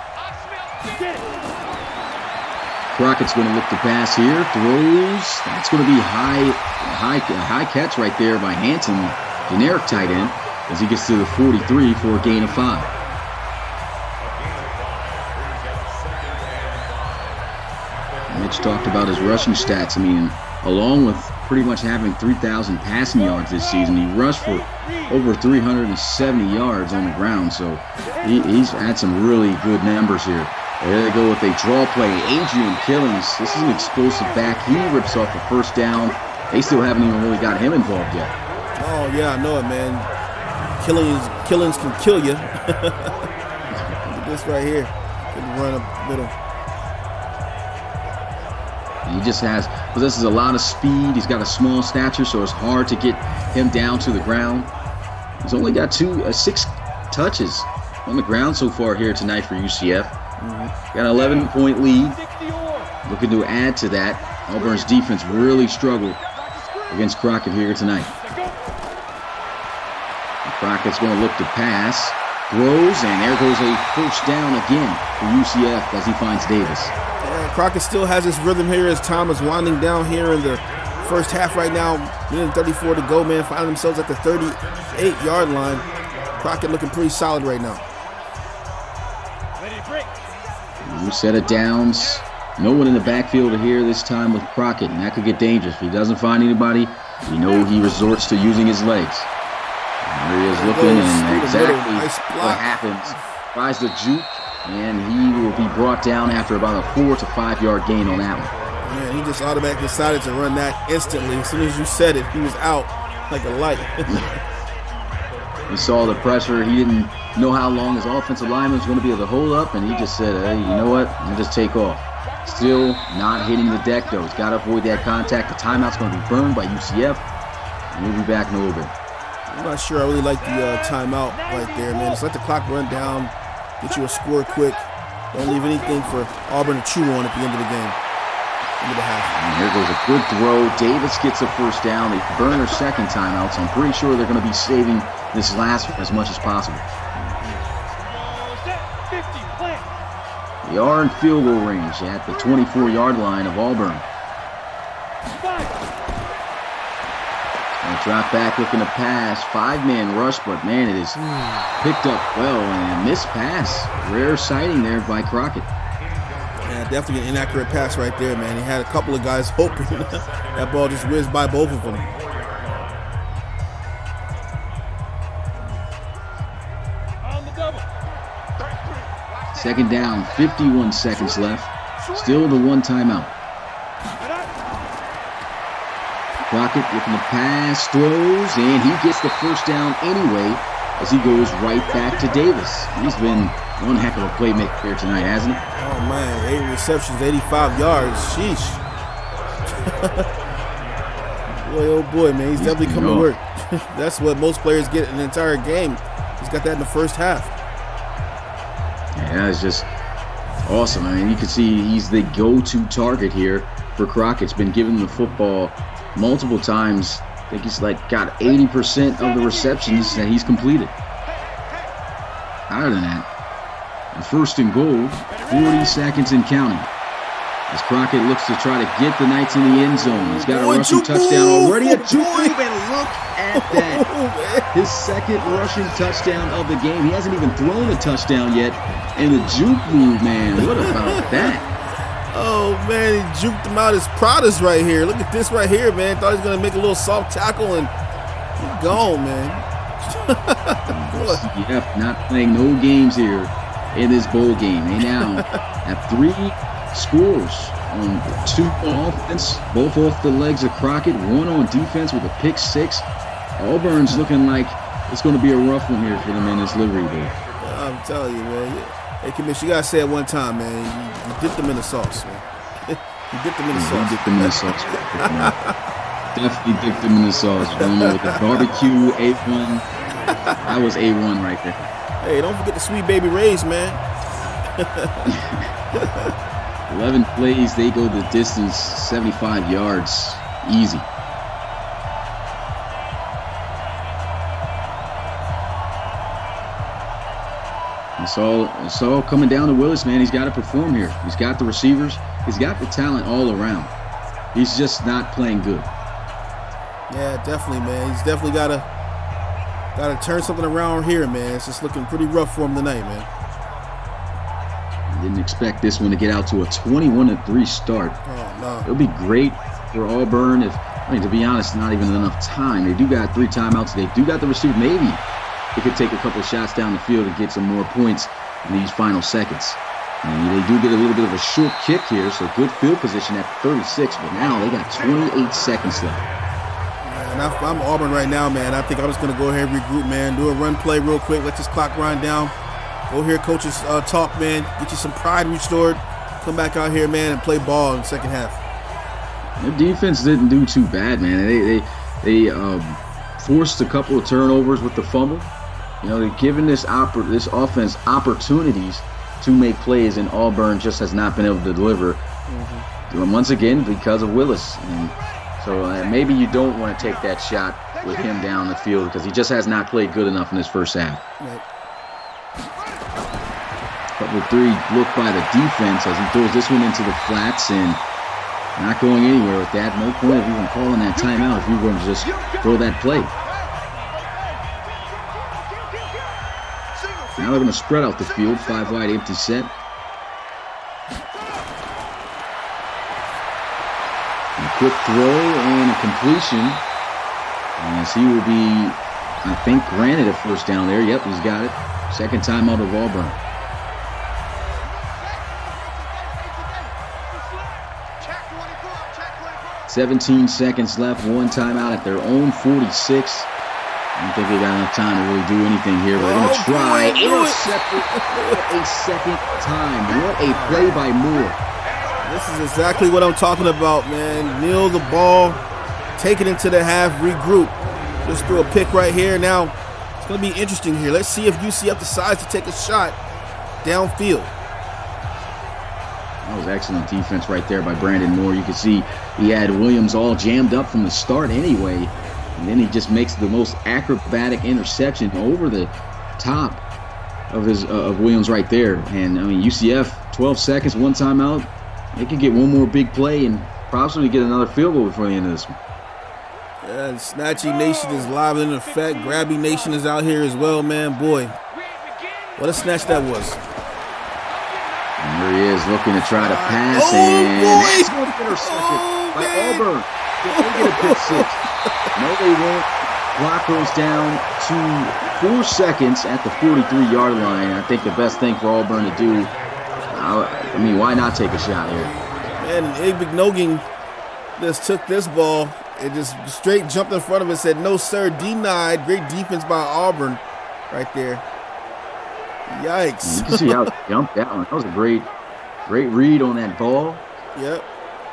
Crockett's going to look to pass here. Throws. That's going to be high catch right there by Hanson, generic tight end, as he gets to the 43 for a gain of 5. Mitch talked about his rushing stats. I mean, along with pretty much having 3,000 passing yards this season, he rushed for over 370 yards on the ground. So he's had some really good numbers here. There they go with a draw play. Adrian Killings, this is an explosive back. He rips off the first down. They still haven't even really got him involved yet. Oh, yeah, I know it, man. Killings can kill you. Look at this right here. Good run up the middle. He just possesses a lot of speed. He's got a small stature, so it's hard to get him down to the ground. He's only got 6 touches on the ground so far here tonight for UCF. Got an 11-point lead. Looking to add to that. Auburn's defense really struggled against Crockett here tonight. And Crockett's going to look to pass. Throws, and there goes a first down again for UCF as he finds Davis. Crockett still has his rhythm here as time is winding down here in the first half right now. Minute 34 to go, man. Finding themselves at the 38-yard line. Crockett looking pretty solid right now. New set of downs. No one in the backfield here this time with Crockett, and that could get dangerous. If he doesn't find anybody, we know he resorts to using his legs. And there he is looking, and exactly what happens. Tries the juke, and he will be brought down after about a 4 to 5 yard gain on that one. Man, he just automatically decided to run that instantly. As soon as you said it, he was out like a light. He saw the pressure. He didn't know how long his offensive lineman was going to be able to hold up, and he just said, hey, you know what? I'm going to just take off. Still not hitting the deck, though. He's got to avoid that contact. The timeout's going to be burned by UCF, and we'll be back in a little bit. I'm not sure I really like the timeout right there, man. Just let the clock run down, get you a score quick. Don't leave anything for Auburn to chew on at the end of the game, end of the half. And here goes a good throw. Davis gets a first down. They burn their second timeout, so I'm pretty sure they're going to be saving this last one as much as possible. They are in field goal range at the 24-yard line of Auburn. Drop back looking to pass. 5-man rush, but man, it is picked up well, and a missed pass. Rare sighting there by Crockett. Yeah, definitely an inaccurate pass right there, man. He had a couple of guys hoping that ball just whizzed by both of them. Second down, 51 seconds left. Still the one timeout. Crockett looking to pass, throws, and he gets the first down anyway as he goes right back to Davis. He's been one heck of a playmaker here tonight, hasn't he? Oh, man, 8 receptions, 85 yards. Sheesh. Boy, oh boy, man, he's definitely come to work. That's what most players get in an entire game. He's got that in the first half. Yeah, it's just awesome. I mean, you can see he's the go-to target here for Crockett. He's been given the football multiple times. I think he's got 80% of the receptions that he's completed. Higher than that. And first and goal, 40 seconds and counting. As Crockett looks to try to get the Knights in the end zone. He's got a rushing touchdown already. A juke move, and look at that. His second rushing touchdown of the game. He hasn't even thrown a touchdown yet. And the juke move, man, what about that? Oh, man, he juked him out his Pradas right here. Look at this right here, man. Thought he was going to make a little soft tackle, and he's gone, man. UCF not playing no games here in this bowl game. They now have 3 scores on 2 on offense, both off the legs of Crockett, 1 on defense with a pick 6. Auburn's looking like it's going to be a rough one here for them in this Livery Bowl. I'm telling you, man. Hey, Commissioner, you got to say it one time, man. You dipped them in the sauce, man. You dipped them in the sauce. You dipped them in the sauce. Definitely dipped them in the sauce. Don't know with the barbecue, A1. That was A1 right there. Hey, don't forget the Sweet Baby Rays, man. 11 plays, they go the distance, 75 yards, easy. It's all coming down to Willis, man. He's got to perform here. He's got the receivers. He's got the talent all around. He's just not playing good. Yeah, definitely, man. He's definitely got to turn something around here, man. It's just looking pretty rough for him tonight, man. Didn't expect this one to get out to a 21-3 start. Oh, no. It'll be great for Auburn to be honest, not even enough time. They do got 3 timeouts. They do got the receiver. Maybe they could take a couple shots down the field and get some more points in these final seconds. And they do get a little bit of a short kick here, so good field position at 36, but now they got 28 seconds left. And I'm Auburn right now, man. I think I'm just going to go ahead and regroup, man. Do a run play real quick. Let this clock grind down. Go hear coaches talk, man. Get you some pride restored. Come back out here, man, and play ball in the second half. Their defense didn't do too bad, man. They forced a couple of turnovers with the fumble. You know, they're giving this offense opportunities to make plays, and Auburn just has not been able to deliver. Once again, because of Willis. And so maybe you don't want to take that shot with him down the field because he just has not played good enough in this first half. Right. Couple 3 look by the defense as he throws this one into the flats and not going anywhere with that. No point of even calling that timeout if you were going to just throw that play. Now they're going to spread out the field, 5 wide empty set. A quick throw and a completion. As he will be, I think, granted a first down there. Yep, he's got it. Second timeout of Auburn. 17 seconds left, 1 timeout at their own 46. I don't think they got enough time to really do anything here, but they're going to try. Intercepted a second time. What a play by Moore. This is exactly what I'm talking about, man. Kneel the ball, take it into the half, regroup. Just threw a pick right here. Now, it's going to be interesting here. Let's see if UCF decides to take a shot downfield. That was excellent defense right there by Brandon Moore. You can see he had Williams all jammed up from the start anyway. And then he just makes the most acrobatic interception over the top of Williams right there. And, I mean, UCF, 12 seconds, 1 timeout. They could get one more big play and possibly get another field goal before the end of this one. Yeah, Snatchy Nation is live in effect. Grabby Nation is out here as well, man. Boy, what a snatch that was. And there he is looking to try to pass, and that's going to be intercepted by Auburn. They get a pick 6. No, they won't. Clock goes down to 4 seconds at the 43-yard line. I think the best thing for Auburn to do, I mean, why not take a shot here? And Abe McNogan just took this ball and just straight jumped in front of it and said, no, sir, denied. Great defense by Auburn right there. Yikes. You can see how he jumped that one. That was a great read on that ball. Yep.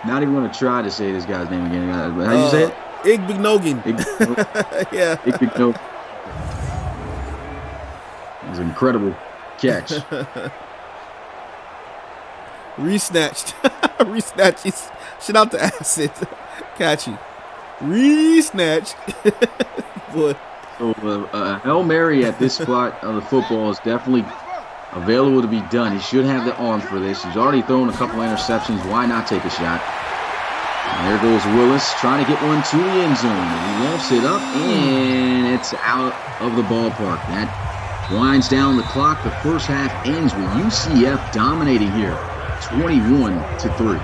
Not even going to try to say this guy's name again. How do you say it? Igbenogin. Yeah. Igbenogin. It was an incredible catch. Re-snatched. Re-snatched. Shout out to Acid. Catchy. Re-snatched. Boy. So Hail Mary at this spot of the football is definitely available to be done. He should have the arm for this. He's already thrown a couple interceptions. Why not take a shot? And there goes Willis trying to get one to the end zone. He lofts it up, and it's out of the ballpark. That winds down the clock. The first half ends with UCF dominating here, 21-3.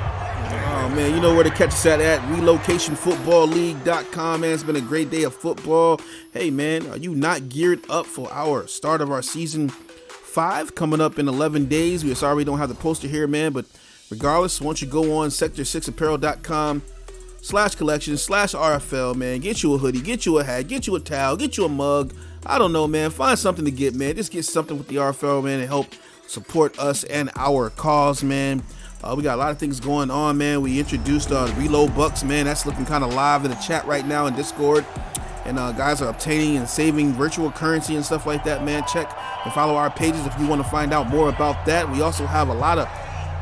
Oh, man, you know where to catch us at relocationfootballleague.com, man. It's been a great day of football. Hey, man, are you not geared up for our start of our season 5 coming up in 11 days? We sorry we don't have the poster here, man, but Regardless, once you go on sector6apparel.com/collection/RFL, man, get you a hoodie, get you a hat, get you a towel, get you a mug. I don't know, man. Find something to get, man. Just get something with the RFL, man, and help support us and our cause, man. We got a lot of things going on, man. We introduced the Reload Bucks, man. That's looking kind of live in the chat right now in Discord. And guys are obtaining and saving virtual currency and stuff like that, man. Check and follow our pages if you want to find out more about that. We also have a lot of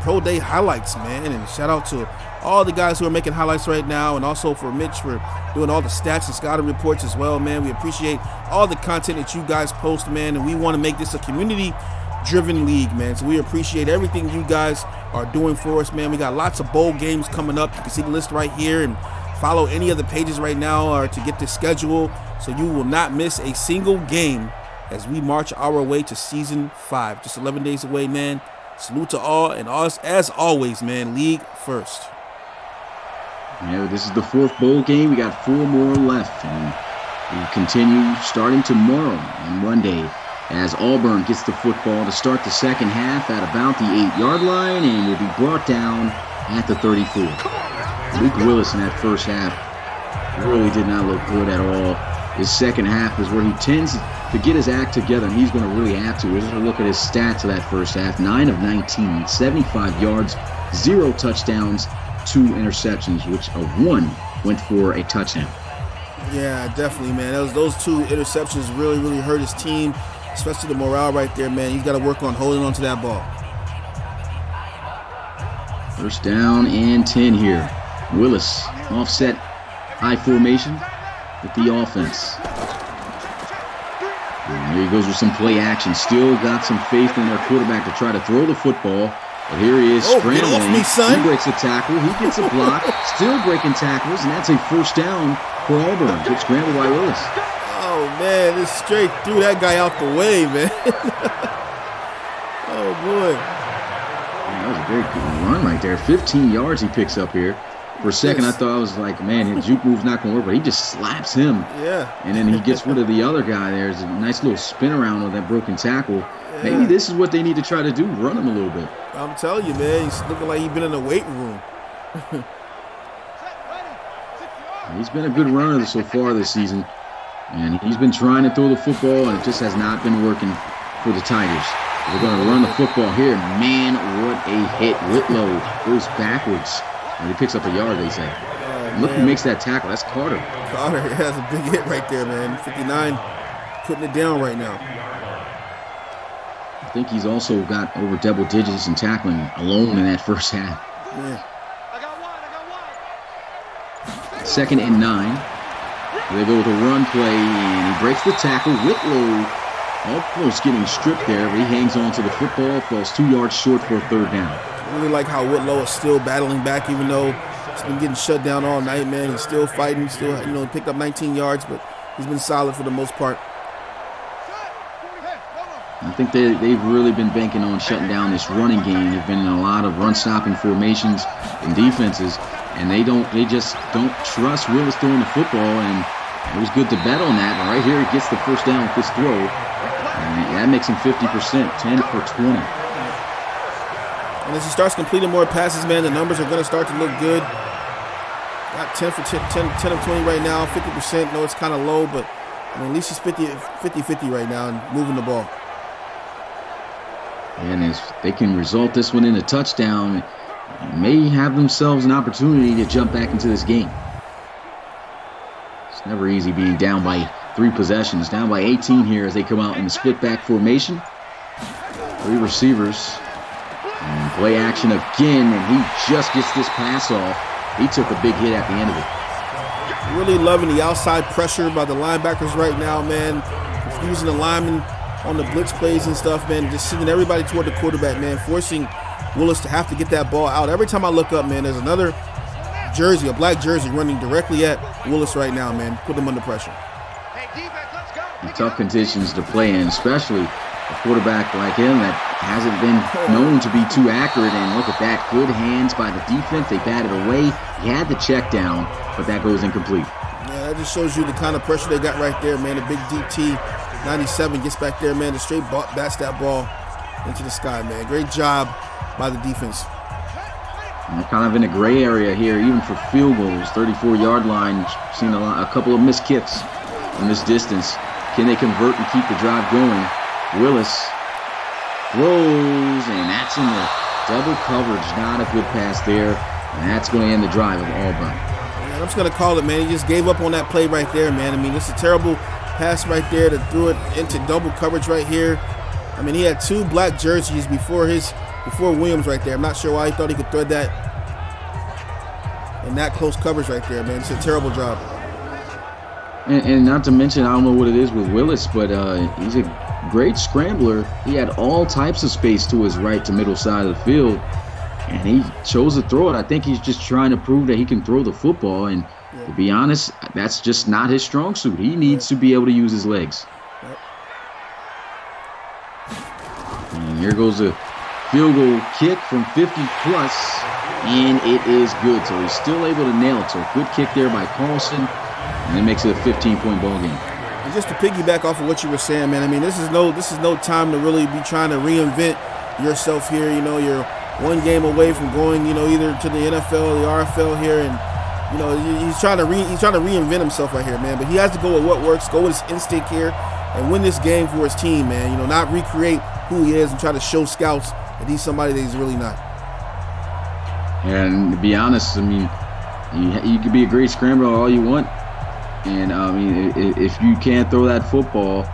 Pro Day highlights, man. And shout out to all the guys who are making highlights right now, and also for Mitch for doing all the stats and scouting reports as well, man. We appreciate all the content that you guys post, man. And we want to make this a community-driven league, man. So we appreciate everything you guys are doing for us, man. We got lots of bowl games coming up. You can see the list right here, and follow any of the pages right now to get the schedule so you will not miss a single game as we march our way to season 5. Just 11 days away, man. Salute to all, and us, as always, man, league first. Yeah, this is the 4th bowl game. We got 4 more left, and we continue starting tomorrow on Monday as Auburn gets the football to start the second half at about the 8-yard line and will be brought down at the 34. Luke Willis in that first half really did not look good at all. His second half is where he tends to get his act together, and he's going to really have to. Let's look at his stats of that first half. 9 of 19, 75 yards, 0 touchdowns, 2 interceptions, which of 1 went for a touchdown. Yeah, definitely, man. Those 2 interceptions really hurt his team, especially the morale right there, man. He's got to work on holding on to that ball. First down and 10 here. Willis, offset high formation with the offense. And here he goes with some play action. Still got some faith in their quarterback to try to throw the football. But here he is scrambling. Get off me, son. He breaks a tackle. He gets a block. Still breaking tackles, and that's a first down for Auburn. Good scramble by Willis. Oh, man, this straight threw that guy out the way, man. Oh, boy. That was a very good run right there. 15 yards he picks up here. For a second, I thought I was like, man, his juke move's not going to work, but he just slaps him. Yeah. And then he gets rid of the other guy. There's a nice little spin around on that broken tackle. Yeah. Maybe this is what they need to try to do, run him a little bit. I'm telling you, man, he's looking like he's been in the weight room. He's been a good runner so far this season. And he's been trying to throw the football, and it just has not been working for the Tigers. They're going to run the football here. Man, what a hit. Whitlow goes backwards. And he picks up a yard, they say. Look who makes that tackle. That's Carter. Carter has a big hit right there, man. 59, putting it down right now. I think he's also got over double digits in tackling alone in that first half. Yeah. Second and 9. They go with a run play, and he breaks the tackle. Whitlow almost getting stripped there, but he hangs on to the football, falls 2 yards short for a third down. I really like how Whitlow is still battling back, even though he's been getting shut down all night, man. He's still fighting, still, he picked up 19 yards, but he's been solid for the most part. I think they've really been banking on shutting down this running game. They've been in a lot of run-stopping formations and defenses, and they just don't trust Willis throwing the football, and it was good to bet on that. And right here, he gets the first down with this throw, and that makes him 50%, 10 for 20. And as he starts completing more passes, man, the numbers are going to start to look good. Got 10 of 20 right now, 50%. No, it's kind of low, but at least he's 50-50 right now and moving the ball. And if they can result this one in a touchdown, may have themselves an opportunity to jump back into this game. It's never easy being down by 3 possessions. Down by 18 here as they come out in the split back formation. 3 receivers. And play action again, and he just gets this pass off. He took a big hit at the end of it. Really loving the outside pressure by the linebackers right now, man. Confusing the linemen on the blitz plays and stuff, man. Just sending everybody toward the quarterback, man. Forcing Willis to have to get that ball out. Every time I look up, man, there's another jersey, a black jersey, running directly at Willis right now, man. Put him under pressure. Tough conditions to play in, especially a quarterback like him that hasn't been known to be too accurate. And look at that. Good hands by the defense. They batted away. He had the check down, but that goes incomplete. Yeah, that just shows you the kind of pressure they got right there, man. The big DT 97 gets back there, man. The straight bats that ball into the sky, man. Great job by the defense. They're kind of in a gray area here, even for field goals. 34-yard line. Seen a couple of missed kicks from this distance. Can they convert and keep the drive going? Willis throws, and that's in the double coverage. Not a good pass there, and that's going to end the drive of Auburn. Man, I'm just going to call it, man. He just gave up on that play right there, man. I mean, it's a terrible pass right there to throw it into double coverage right here. I mean, he had 2 black jerseys before Williams right there. I'm not sure why he thought he could thread that in that close coverage right there, man. It's a terrible job. And not to mention, I don't know what it is with Willis, but he's a great scrambler. He had all types of space to his right to middle side of the field, and he chose to throw it. I think he's just trying to prove that he can throw the football, and to be honest, that's just not his strong suit. He needs to be able to use his legs. And here goes a field goal kick from 50-plus, and it is good. So he's still able to nail it. So a good kick there by Carlson, and it makes it a 15-point ball game. And just to piggyback off of what you were saying, man, I mean, this is no time to really be trying to reinvent yourself here. You know, you're one game away from going, you know, either to the NFL or the RFL here, and you know, he's trying to reinvent himself right here, man. But he has to go with what works, go with his instinct here, and win this game for his team, man. You know, not recreate who he is and try to show scouts that he's somebody that he's really not. And to be honest, I mean, you could be a great scrambler all you want, and I mean, if you can't throw that football,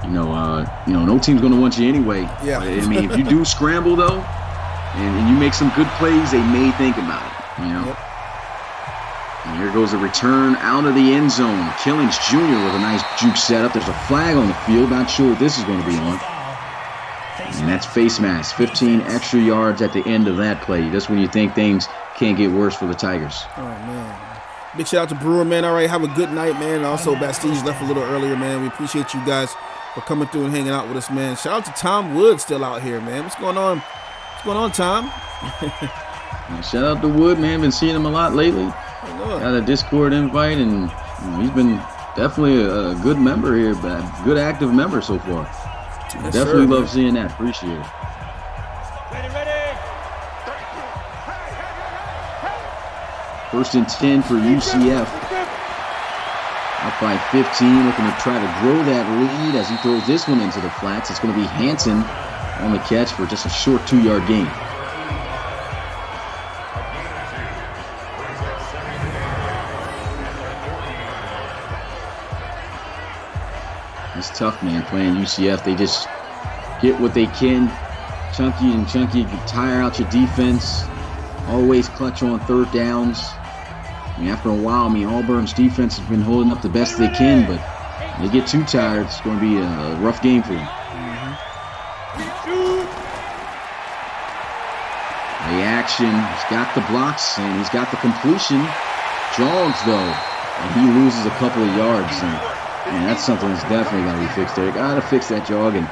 you know, no team's going to want you anyway. Yeah. But, I mean, if you do scramble though, and you make some good plays, they may think about it. You know. Yep. And here goes a return out of the end zone. Killings Jr. with a nice juke setup. There's a flag on the field. Not sure what this is going to be on. And that's face mask. 15 extra yards at the end of that play. That's when you think things can't get worse for the Tigers. Oh, man. Big shout out to Brewer, man. All right, have a good night, man. And also, Bastille left a little earlier, man. We appreciate you guys for coming through and hanging out with us, man. Shout out to Tom Wood still out here, man. What's going on? What's going on, Tom? Shout out to Wood, man. Been seeing him a lot lately. Got a Discord invite, and he's been definitely a good member here, but a good active member so far. Yes, definitely sir, love seeing that. Appreciate it. Ready. 1st and 10 for UCF. Up by 15, looking to try to grow that lead as he throws this one into the flats. It's going to be Hansen on the catch for just a short 2-yard gain. It's tough, man, playing UCF. They just get what they can. Chunky, you can tire out your defense. Always clutch on 3rd downs. I mean, after a while, Auburn's defense has been holding up the best they can, but they get too tired. It's going to be a rough game for them. The action. He's got the blocks, and he's got the completion. Jogs, though, and he loses a couple of yards. And that's something that's definitely got to be fixed there. Got to fix that jog, and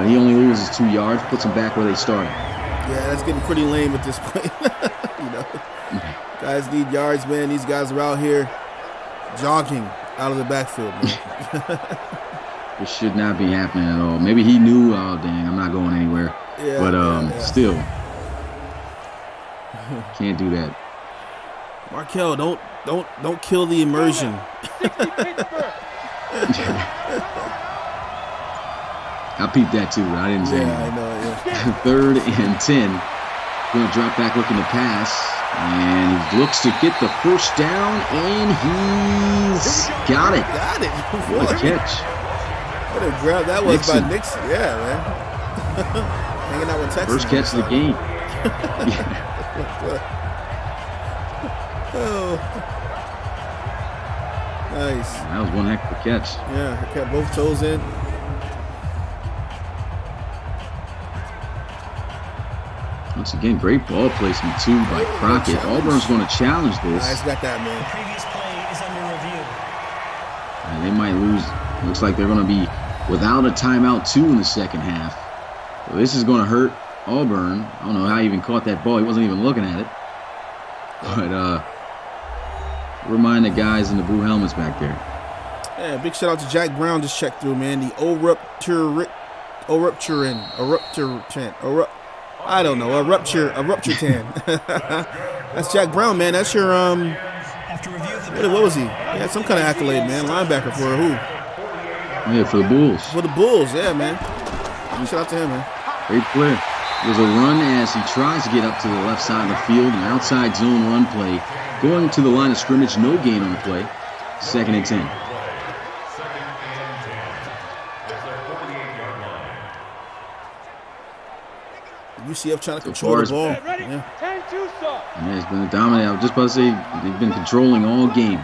he only loses 2 yards, puts them back where they started. Yeah, that's getting pretty lame at this point. You know, guys need yards, man. These guys are out here jogging out of the backfield, man. It should not be happening at all. Maybe he knew, oh dang, I'm not going anywhere. Yeah, but still, can't do that. Markel, don't kill the immersion. I peeped that too, but I didn't say anything. I know, yeah. 3rd and 10. Going to drop back looking to pass. And he looks to get the 1st down, and he's got it. Got it. What a catch. What a grab that was Nixon. by Nixon. Yeah, man. Hanging out with Texas. First catch of the game. Oh. Nice. That was one heck of a catch. Yeah, kept both toes in. Once again, great ball placement too by Crockett. Auburn's going to challenge this. Nice, got that, man. The previous play is under review. And they might lose. Looks like they're going to be without a timeout too in the second half. So this is going to hurt Auburn. I don't know how he even caught that ball. He wasn't even looking at it. But remind the guys in the blue helmets back there. Yeah, big shout out to Jack Brown. Just checked through, man. The eruption. I don't know, a rupture tan. That's Jack Brown, man. That's your After review of the what was he? He had some kind of accolade, man. Linebacker for who? Yeah, for the Bulls. For the Bulls, yeah, man. Shout out to him, man. Great player. There's a run as he tries to get up to the left side of the field. An outside zone run play. Going to the line of scrimmage, no gain on the play. 2nd and 10. UCF trying to control the ball. Ready? 10-2, sir. Yeah, it's been dominant. I was just about to say, they've been controlling all game.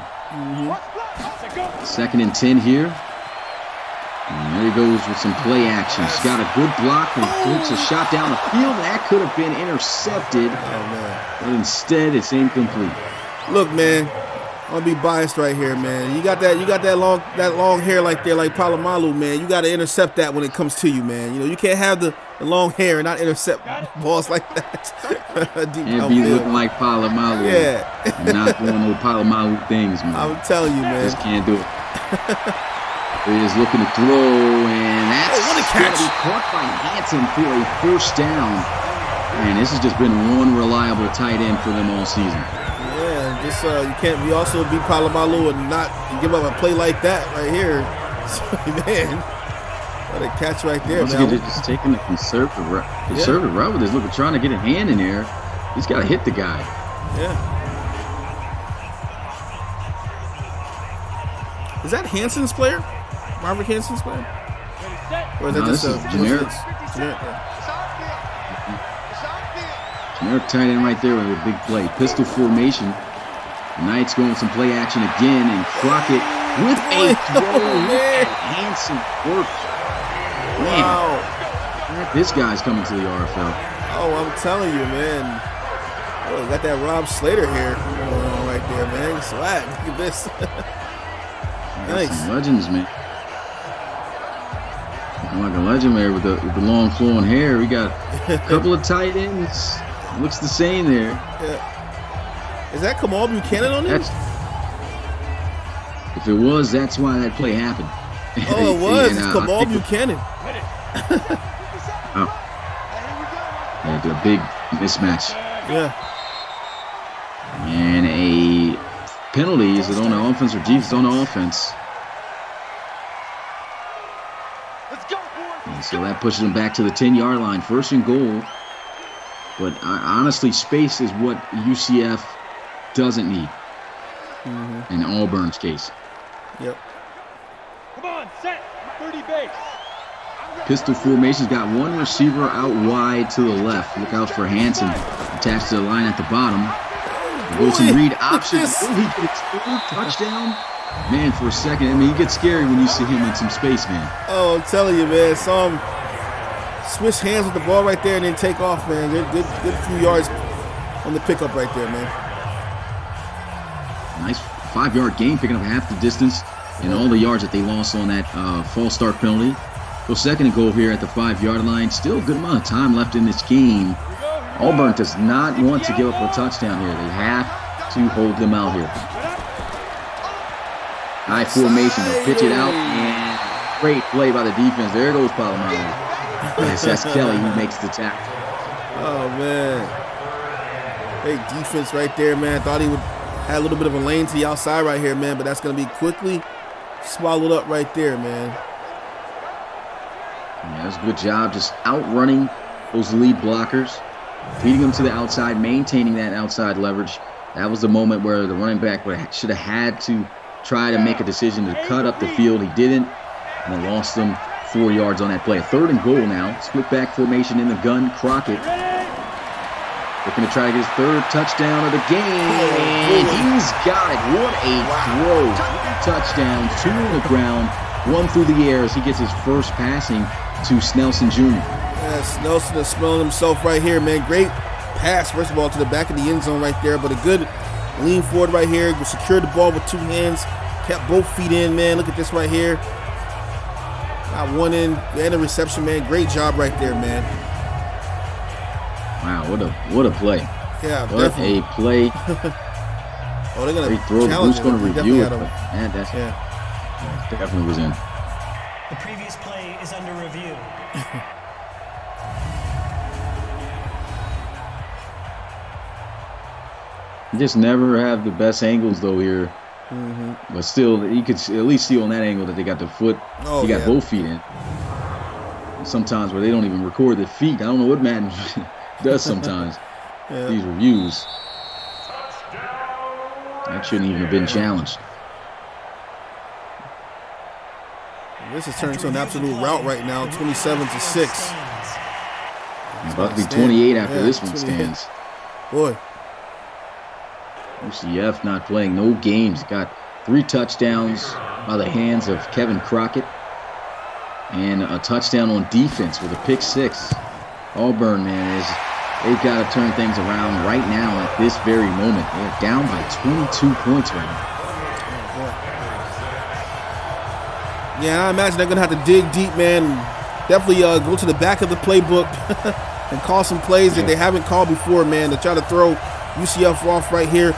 2nd and 10 here. And there he goes with some play action. He's got a good block and takes a shot down the field. That could have been intercepted. Oh, man. But instead, it's incomplete. Look, man, I'm gonna be biased right here, man. You got that long hair like Palomalu, man. You got to intercept that when it comes to you, man. You know, you can't have the long hair and not intercept balls like that. Can't be looking like Palomalu. Yeah. And not doing no Palomalu things, man. I'm telling you, man. Just can't do it. He is looking to throw, and that's what a catch. Gonna be caught by Hanson for a first down. Man, this has just been one reliable tight end for them all season. Yeah, just you can't. You also be Palomalu and not give up a play like that right here. So, man, what a catch right there, Once man. again, just taking the conservative route with this. Look, trying to get a hand in there. He's got to hit the guy. Yeah. Is that Hanson's player? Robert Hanson's player? Or is that No, just this is generic. Generic tight end right there with a big play. Pistol formation. Knight's going with some play action again, and Crockett with a throw. Man. Hanson works. Man, Wow. this guy's coming to the RFL. Oh, I'm telling you, man. Oh, got that Rob Slater here going on right there, man. Swag. Look at this. Nice. Some legends, man. Looking like a legend there with the long flowing hair. We got a couple of tight ends. Looks the same there. Yeah. Is that Kamal Buchanan on there? If it was, that's why that play happened. Oh, it was. And, It's Kamal Buchanan. Oh. Yeah, a big mismatch. Yeah. And a penalty. Is it on the offense or defense? On the offense. And so that pushes them back to the 10-yard line. 1st and goal. But honestly, space is what UCF doesn't need in Auburn's case. Yep. Come on, set. 30 base. Pistol formation's got one receiver out wide to the left. Look out for Hanson. Attached to the line at the bottom. Goes some read options. Oh, he gets a touchdown. Man, for a second, I mean, he gets scary when you see him in some space, man. Oh, I'm telling you, man. Saw him switch hands with the ball right there and then take off, man. Good few yards on the pickup right there, man. Nice 5-yard gain, picking up half the distance and all the yards that they lost on that false start penalty. So 2nd and goal here at the 5-yard line. Still a good amount of time left in this game. Auburn does not want to give up a touchdown here. They have to hold them out here. High formation, they'll pitch it out, and great play by the defense. There goes Palomalu. Yes, that's Kelly who makes the tackle. Oh, man. Great defense right there, man. Thought he would have a little bit of a lane to the outside right here, man, but that's going to be quickly swallowed up right there, man. Yeah, that's a good job just outrunning those lead blockers, feeding them to the outside, maintaining that outside leverage. That was the moment where the running back should have had to try to make a decision to cut up the field. He didn't, and they lost them 4 yards on that play. 3rd and goal now. Split back formation in the gun. Crockett looking to try to get his 3rd touchdown of the game, and he's got it. What a throw. 3 touchdowns, 2 on the ground, 1 through the air as he gets his first passing to Snelson Jr. Yes, Nelson is smelling himself right here, man. Great pass, first of all, to the back of the end zone right there, but a good lean forward right here. Secured the ball with 2 hands, kept both feet in, man. Look at this right here. Got one in and a reception, man. Great job right there, man. Wow, what a play. Yeah, what definitely. A play. Oh, they're Great throw. challenge Who's going to him. review it? Definitely But, man, that's definitely was in. The previous play is under review. You just never have the best angles though here. But still, you could at least see on that angle that they got the foot. Oh, he got yeah. both feet in. Sometimes where they don't even record the feet. I don't know what Madden does sometimes. Yeah. These reviews. That shouldn't even have been challenged. This is turning to an absolute rout right now, 27-6. It's about to be 28 after this one 28. stands. Boy. UCF not playing no games. Got 3 touchdowns by the hands of Kevin Crockett. And a touchdown on defense with a pick 6. Auburn, man, they've got to turn things around right now at this very moment. They're down by 22 points right now. Yeah, I imagine they're going to have to dig deep, man. Definitely go to the back of the playbook and call some plays that they haven't called before, man, to try to throw UCF off right here.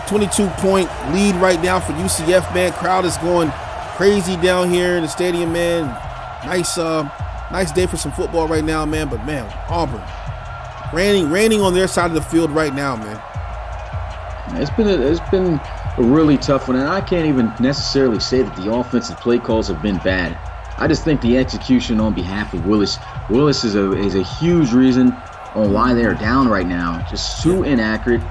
22-point lead right now for UCF, man. Crowd is going crazy down here in the stadium, man. Nice day for some football right now, man. But, man, Auburn raining on their side of the field right now, man. It's been a really tough one, and I can't even necessarily say that the offensive play calls have been bad. I just think the execution on behalf of Willis is a huge reason on why they're down right now. Just too inaccurate,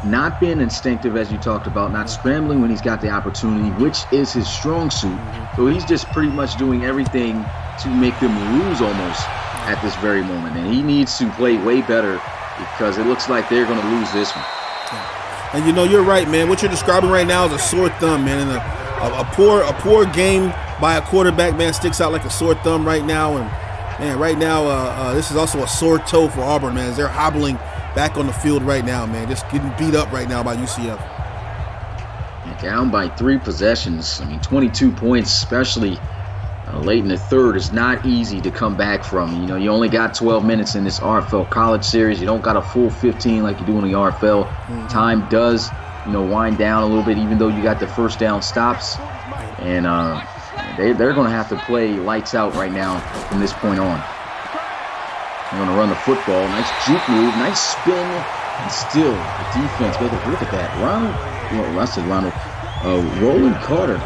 not being instinctive as you talked about, not scrambling when he's got the opportunity, which is his strong suit. So he's just pretty much doing everything to make them lose almost at this very moment. And he needs to play way better because it looks like they're going to lose this one. And you know, you're right, man. What you're describing right now is a sore thumb, man. And a poor game by a quarterback, man, sticks out like a sore thumb right now. And man, right now, this is also a sore toe for Auburn, man, as they're hobbling back on the field right now, man. Just getting beat up right now by UCF. Down by 3 possessions. I mean, 22 points, especially late in the third, is not easy to come back from. You know, you only got 12 minutes in this RFL college series. You don't got a full 15 like you do in the RFL. Time does, wind down a little bit, even though you got the first down stops. And they're going to have to play lights out right now from this point on. They're going to run the football. Nice juke move, nice spin, and still the defense. Look at that. Roland Carter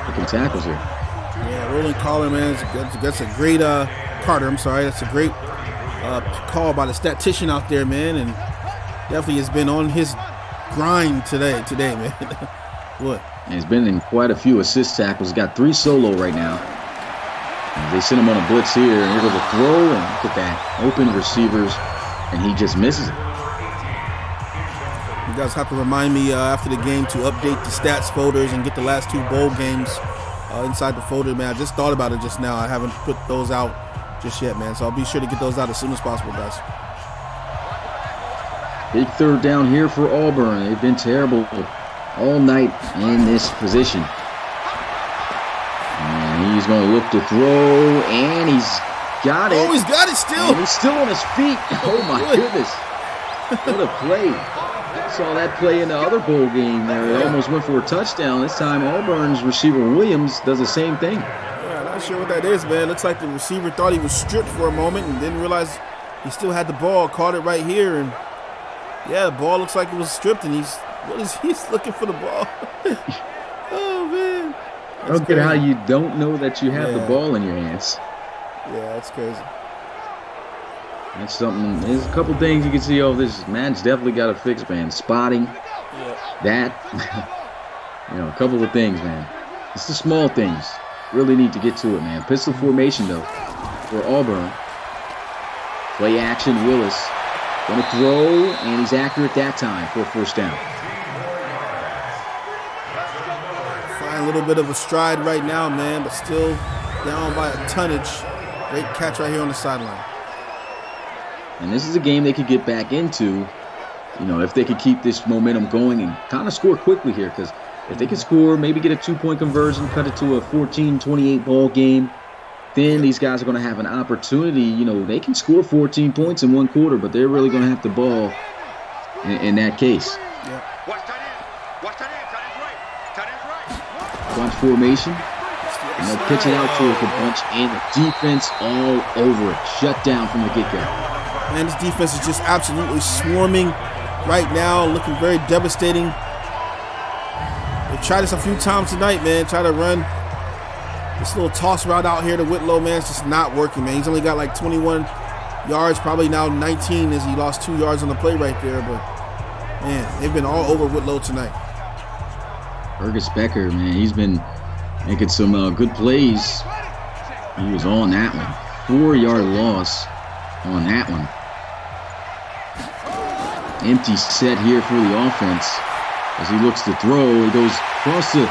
making tackles here. Yeah, Roland Carter, man, that's a great Carter. I'm sorry, that's a great call by the statistician out there, man, and definitely has been on his grind today, man. What? He's been in quite a few assist tackles. He's got 3 solo right now. They send him on a blitz here, and here goes a throw, and look at that. Open receivers, and he just misses it. You guys have to remind me after the game to update the stats folders and get the last 2 bowl games inside the folder, man. I just thought about it just now. I haven't put those out just yet, man. So I'll be sure to get those out as soon as possible, guys. Big third down here for Auburn. They've been terrible all night in this position. And he's going to look to throw, and he's got it. Oh, he's got it still. And he's still on his feet. Oh, my goodness. What a play. Saw that play in the other bowl game there. It almost went for a touchdown. This time Auburn's receiver Williams does the same thing. Yeah, not sure what that is, man. Looks like the receiver thought he was stripped for a moment and didn't realize he still had the ball. Caught it right here, and yeah, the ball looks like it was stripped, and he's looking for the ball. Oh, man. I don't get how you don't know that you have the ball in your hands. Yeah, that's crazy. That's something. There's a couple things you can see. Oh, this man's definitely got to fix, man. Spotting, that, a couple of things, man. It's the small things. Really need to get to it, man. Pistol formation though for Auburn. Play action. Willis gonna throw, and he's accurate that time for a first down. Find a little bit of a stride right now, man, but still down by a tonnage. Great catch right here on the sideline. And this is a game they could get back into, if they could keep this momentum going and kind of score quickly here. Because if they could score, maybe get a 2-point conversion, cut it to a 14-28 ball game, then these guys are going to have an opportunity. They can score 14 points in one quarter, but they're really going to have the ball in that case. Yeah. Bunch formation. And they'll pitch it out to a bunch, and the defense all over it. Shut down from the get-go. Man, this defense is just absolutely swarming right now, looking very devastating. They tried this a few times tonight, man. Try to run this little toss route out here to Whitlow, man. It's just not working, man. He's only got like 21 yards, probably now 19 as he lost 2 yards on the play right there. But, man, they've been all over Whitlow tonight. Fergus Becker, man, he's been making some good plays. He was on that one. 4-yard loss on that one. Empty set here for the offense. As he looks to throw, he goes across the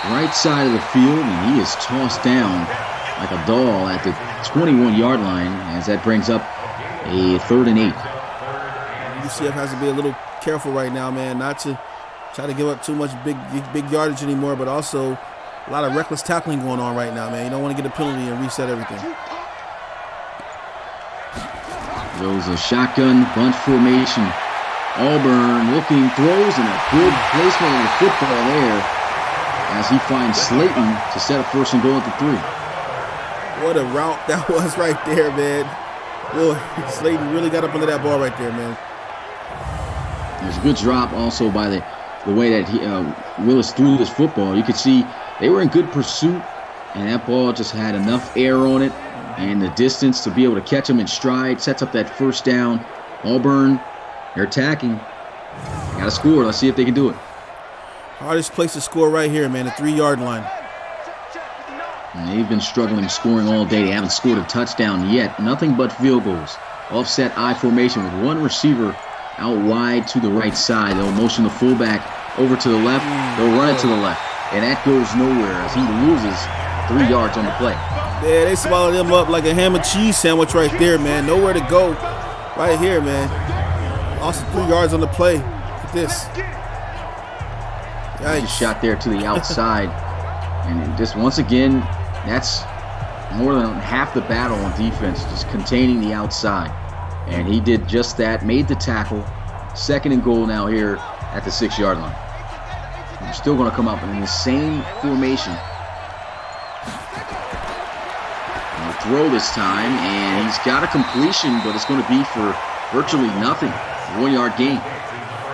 right side of the field, and he is tossed down like a doll at the 21-yard line, as that brings up a 3rd and 8. UCF has to be a little careful right now, man, not to try to give up too much big yardage anymore, but also a lot of reckless tackling going on right now, man. You don't want to get a penalty and reset everything. Goes a shotgun bunch formation. Auburn looking, throws, and a good placement of the football there as he finds Slayton to set up 1st and goal at the 3. What a route that was right there, man. Boy, Slayton really got up under that ball right there, man. There's a good drop also by the way that Willis threw this football. You could see they were in good pursuit, and that ball just had enough air on it and the distance to be able to catch him in stride, sets up that 1st down. Auburn, they're attacking. Got to score. Let's see if they can do it. Hardest place to score right here, man, the 3-yard line. And they've been struggling scoring all day. They haven't scored a touchdown yet. Nothing but field goals. Offset I formation with one receiver out wide to the right side. They'll motion the fullback over to the left. They'll run it to the left. And that goes nowhere as he loses 3 yards on the play. Yeah, they swallowed him up like a ham and cheese sandwich right there, man. Nowhere to go right here, man. Lost 3 yards on the play. Look at this. Just shot there to the outside. And just once again, that's more than half the battle on defense, just containing the outside. And he did just that, made the tackle. 2nd and goal now here at the 6-yard line. They're still going to come up in the same formation. And they'll throw this time, and he's got a completion, but it's going to be for virtually nothing. 1-yard gain.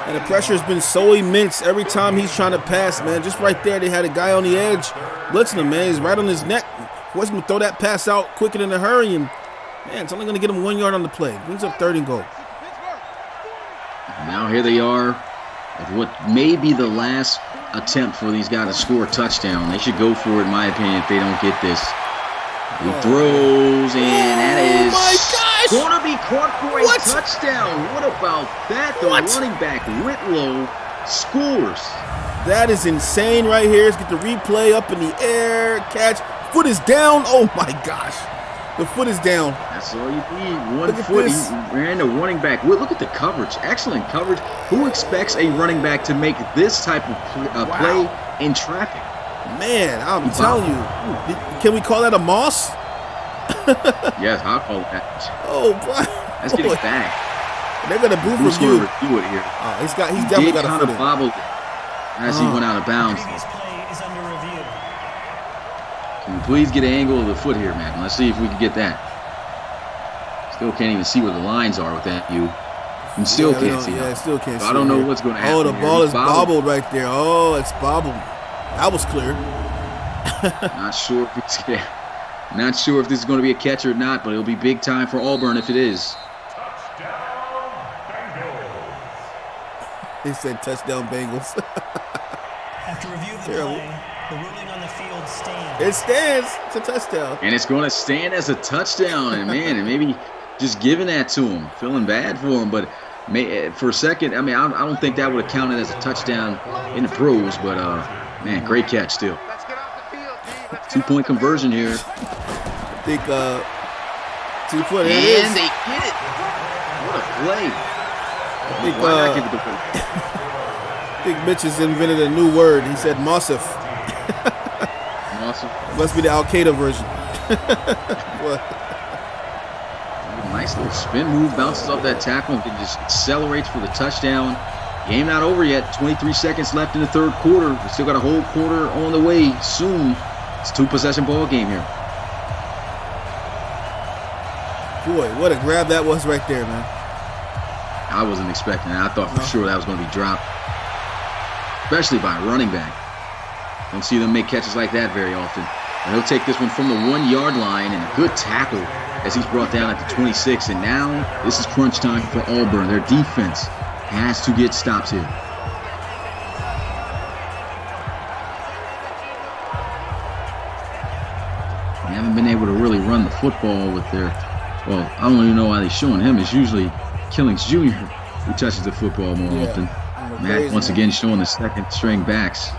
And the pressure has been so immense every time he's trying to pass, man. Just right there, they had a guy on the edge blitzing him, man. He's right on his neck. Forcing him to throw that pass out quick and in a hurry, and, man, it's only going to get him 1 yard on the play. Brings up 3rd and goal. Now here they are at what may be the last attempt for these guys to score a touchdown. They should go for it, in my opinion, if they don't get this. He throws, and that is going to be caught for a touchdown. What about that? The running back, Whitlow, scores. That is insane right here. Let's get the replay up in the air. Catch. Foot is down. Oh, my gosh. The foot is down. That's all you need. 1 foot. He ran the running back. Look at the coverage. Excellent coverage. Who expects a running back to make this type of play in traffic? Man, I'm telling you. Can we call that a moss? Yes, I'll call that. Oh, boy. Let's get it back. They're going to boo Who's from you. going to do it here? He's definitely got a foot in. Bobbled as he went out of bounds. Previous play is under review. Can we please get an angle of the foot here, man? Let's see if we can get that. Still can't even see where the lines are with that view. And still can't see. Yeah, still can't see. I don't know what's going to happen. Oh, the ball is bobbled right there. Oh, it's bobbled. That was clear. Not sure if this is going to be a catch or not, but it'll be big time for Auburn if it is. He said touchdown Bengals. After review of the play, the ruling on the field stands. It stands. It's a touchdown. And it's going to stand as a touchdown. And, man, and maybe just giving that to him. Feeling bad for him. But for a second, I mean, I don't think that would have counted as a touchdown in the pros. But, man, great catch still. 2-point conversion here. I think 2-point. And they get it. What a play. I think Mitch has invented a new word. He said Mossif. Mossif. Must be the Al-Qaeda version. Nice little spin move, bounces off that tackle and just accelerates for the touchdown. Game not over yet. 23 seconds left in the 3rd quarter. We still got a whole quarter on the way soon. It's a 2-possession ball game here. Boy, what a grab that was right there, man. I wasn't expecting that. I thought for sure that was going to be dropped, especially by a running back. Don't see them make catches like that very often. And he'll take this one from the 1-yard line, and a good tackle as he's brought down at the 26. And now this is crunch time for Auburn. Their defense has to get stops here. They haven't been able to really run the football with their, well, I don't even know why they're showing him. It's usually Killings Jr. who touches the football more often. Matt once again showing the second string backs.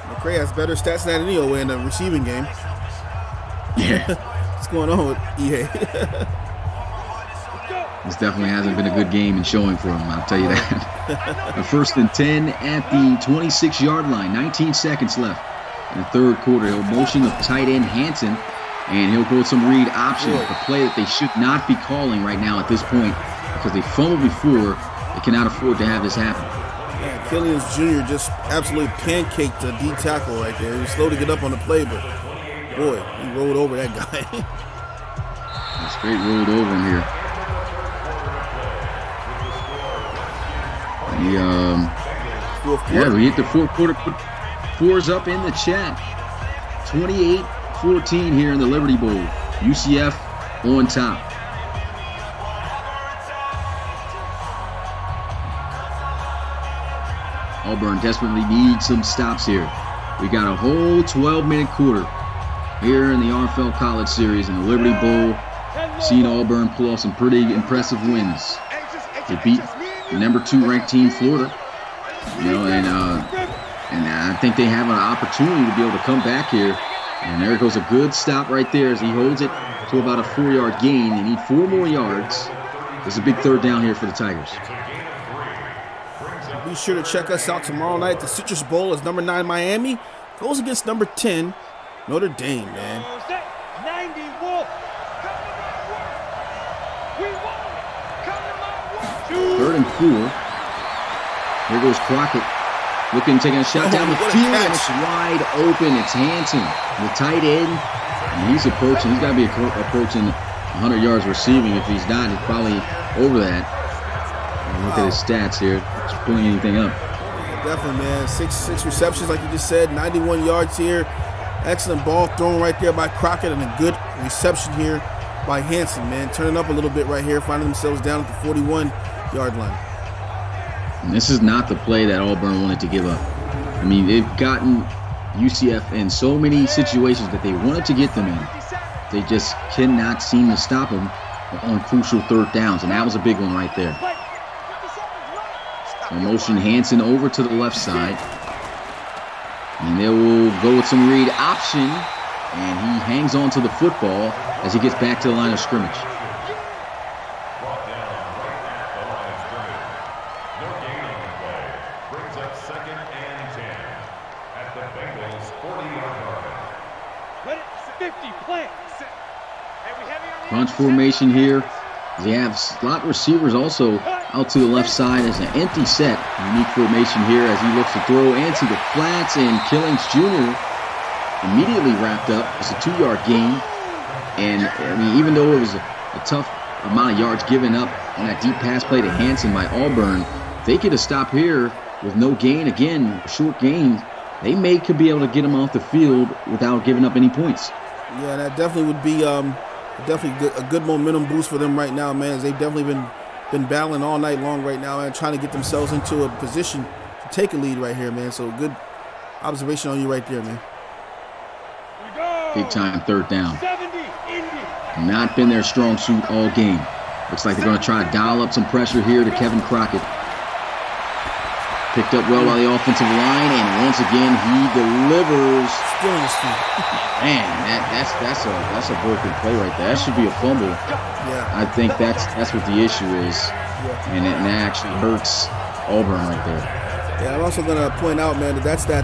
McCray has better stats than Antonio in the receiving game. Yeah. What's going on with EA? This definitely hasn't been a good game in showing for him, I'll tell you that. The 1st and 10 at the 26-yard line. 19 seconds left in the third quarter. He'll motion the tight end Hansen, and he'll go with some read option. The play that they should not be calling right now at this point because they fumbled before. They cannot afford to have this happen. Yeah, Killians Jr. just absolutely pancaked the D tackle right there. He was slow to get up on the play, but boy, he rolled over that guy. Straight rolled over him here. We hit the fourth quarter. Put 4's up in the chat. 28-14 here in the Liberty Bowl. UCF on top. Auburn desperately needs some stops here. We got a whole 12-minute quarter here in the RFL College Series in the Liberty Bowl. Seen Auburn pull off some pretty impressive wins. They beat the number 2 ranked team, Florida. And I think they have an opportunity to be able to come back here. And there goes a good stop right there as he holds it to about a 4-yard gain. They need 4 more yards. There's a big third down here for the Tigers. Be sure to check us out tomorrow night. The Citrus Bowl is number 9 Miami goes against number 10 Notre Dame, man. 90 Wolf. 3rd and 4. Here goes Crockett. Looking, taking a shot down the field, and it's wide open. It's Hansen, the tight end. And he's approaching. He's got to be approaching 100 yards receiving. If he's not, he's probably over that. And look at his stats here. Just pulling anything up. Yeah, definitely, man. Six receptions, like you just said. 91 yards here. Excellent ball thrown right there by Crockett, and a good reception here by Hansen, man. Turning up a little bit right here, finding themselves down at the 41-yard line. And this is not the play that Auburn wanted to give up. I mean, they've gotten UCF in so many situations that they wanted to get them in. They just cannot seem to stop them on crucial third downs, and that was a big one right there. So motion Hansen over to the left side. And they will go with some read option, and he hangs on to the football as he gets back to the line of scrimmage. Bunch formation here. They have slot receivers also out to the left side as an empty set. Unique formation here as he looks to throw into the flats, and Killings Jr. immediately wrapped up. It's a 2-yard gain. And I mean, even though it was a tough amount of yards given up on that deep pass play to Hansen by Auburn, if they get a stop here with no gain, again, short gain, they could be able to get him off the field without giving up any points. Yeah, that definitely would be definitely a good momentum boost for them right now, man, as they've definitely been battling all night long right now and trying to get themselves into a position to take a lead right here, man. So good observation on you right there, man. Big time third down. Not been their strong suit all game. Looks like they're going to try to dial up some pressure here to Kevin Crockett. Picked up well by the offensive line, and once again he delivers. Still in his feet. Man, that's a broken play right there. That should be a fumble. Yeah. I think that's what the issue is, and that actually hurts Auburn right there. Yeah, I'm also gonna point out, man, that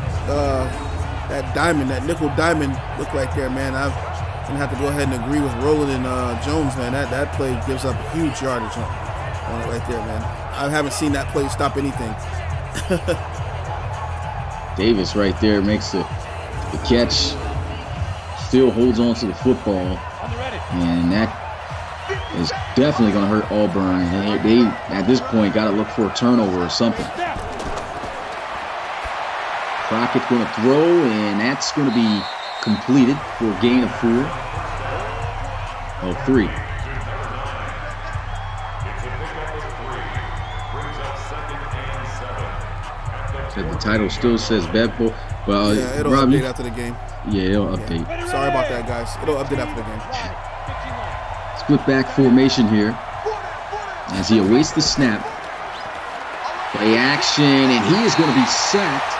diamond, that nickel diamond look right there, man. I'm gonna have to go ahead and agree with Rowland and Jones, man. That play gives up huge yardage on it right there, man. I haven't seen that play stop anything. Davis right there makes the catch, still holds on to the football, and that is definitely going to hurt Auburn. They at this point, got to look for a turnover or something. Crockett's going to throw, and that's going to be completed for a gain of 4. Oh, 3. So the title still says Bedford. Well, yeah, it'll Rob, update after the game. Yeah, it'll update. Yeah. Sorry about that, guys. It'll update after the game. Split back formation here as he awaits the snap. Play action, and he is going to be sacked.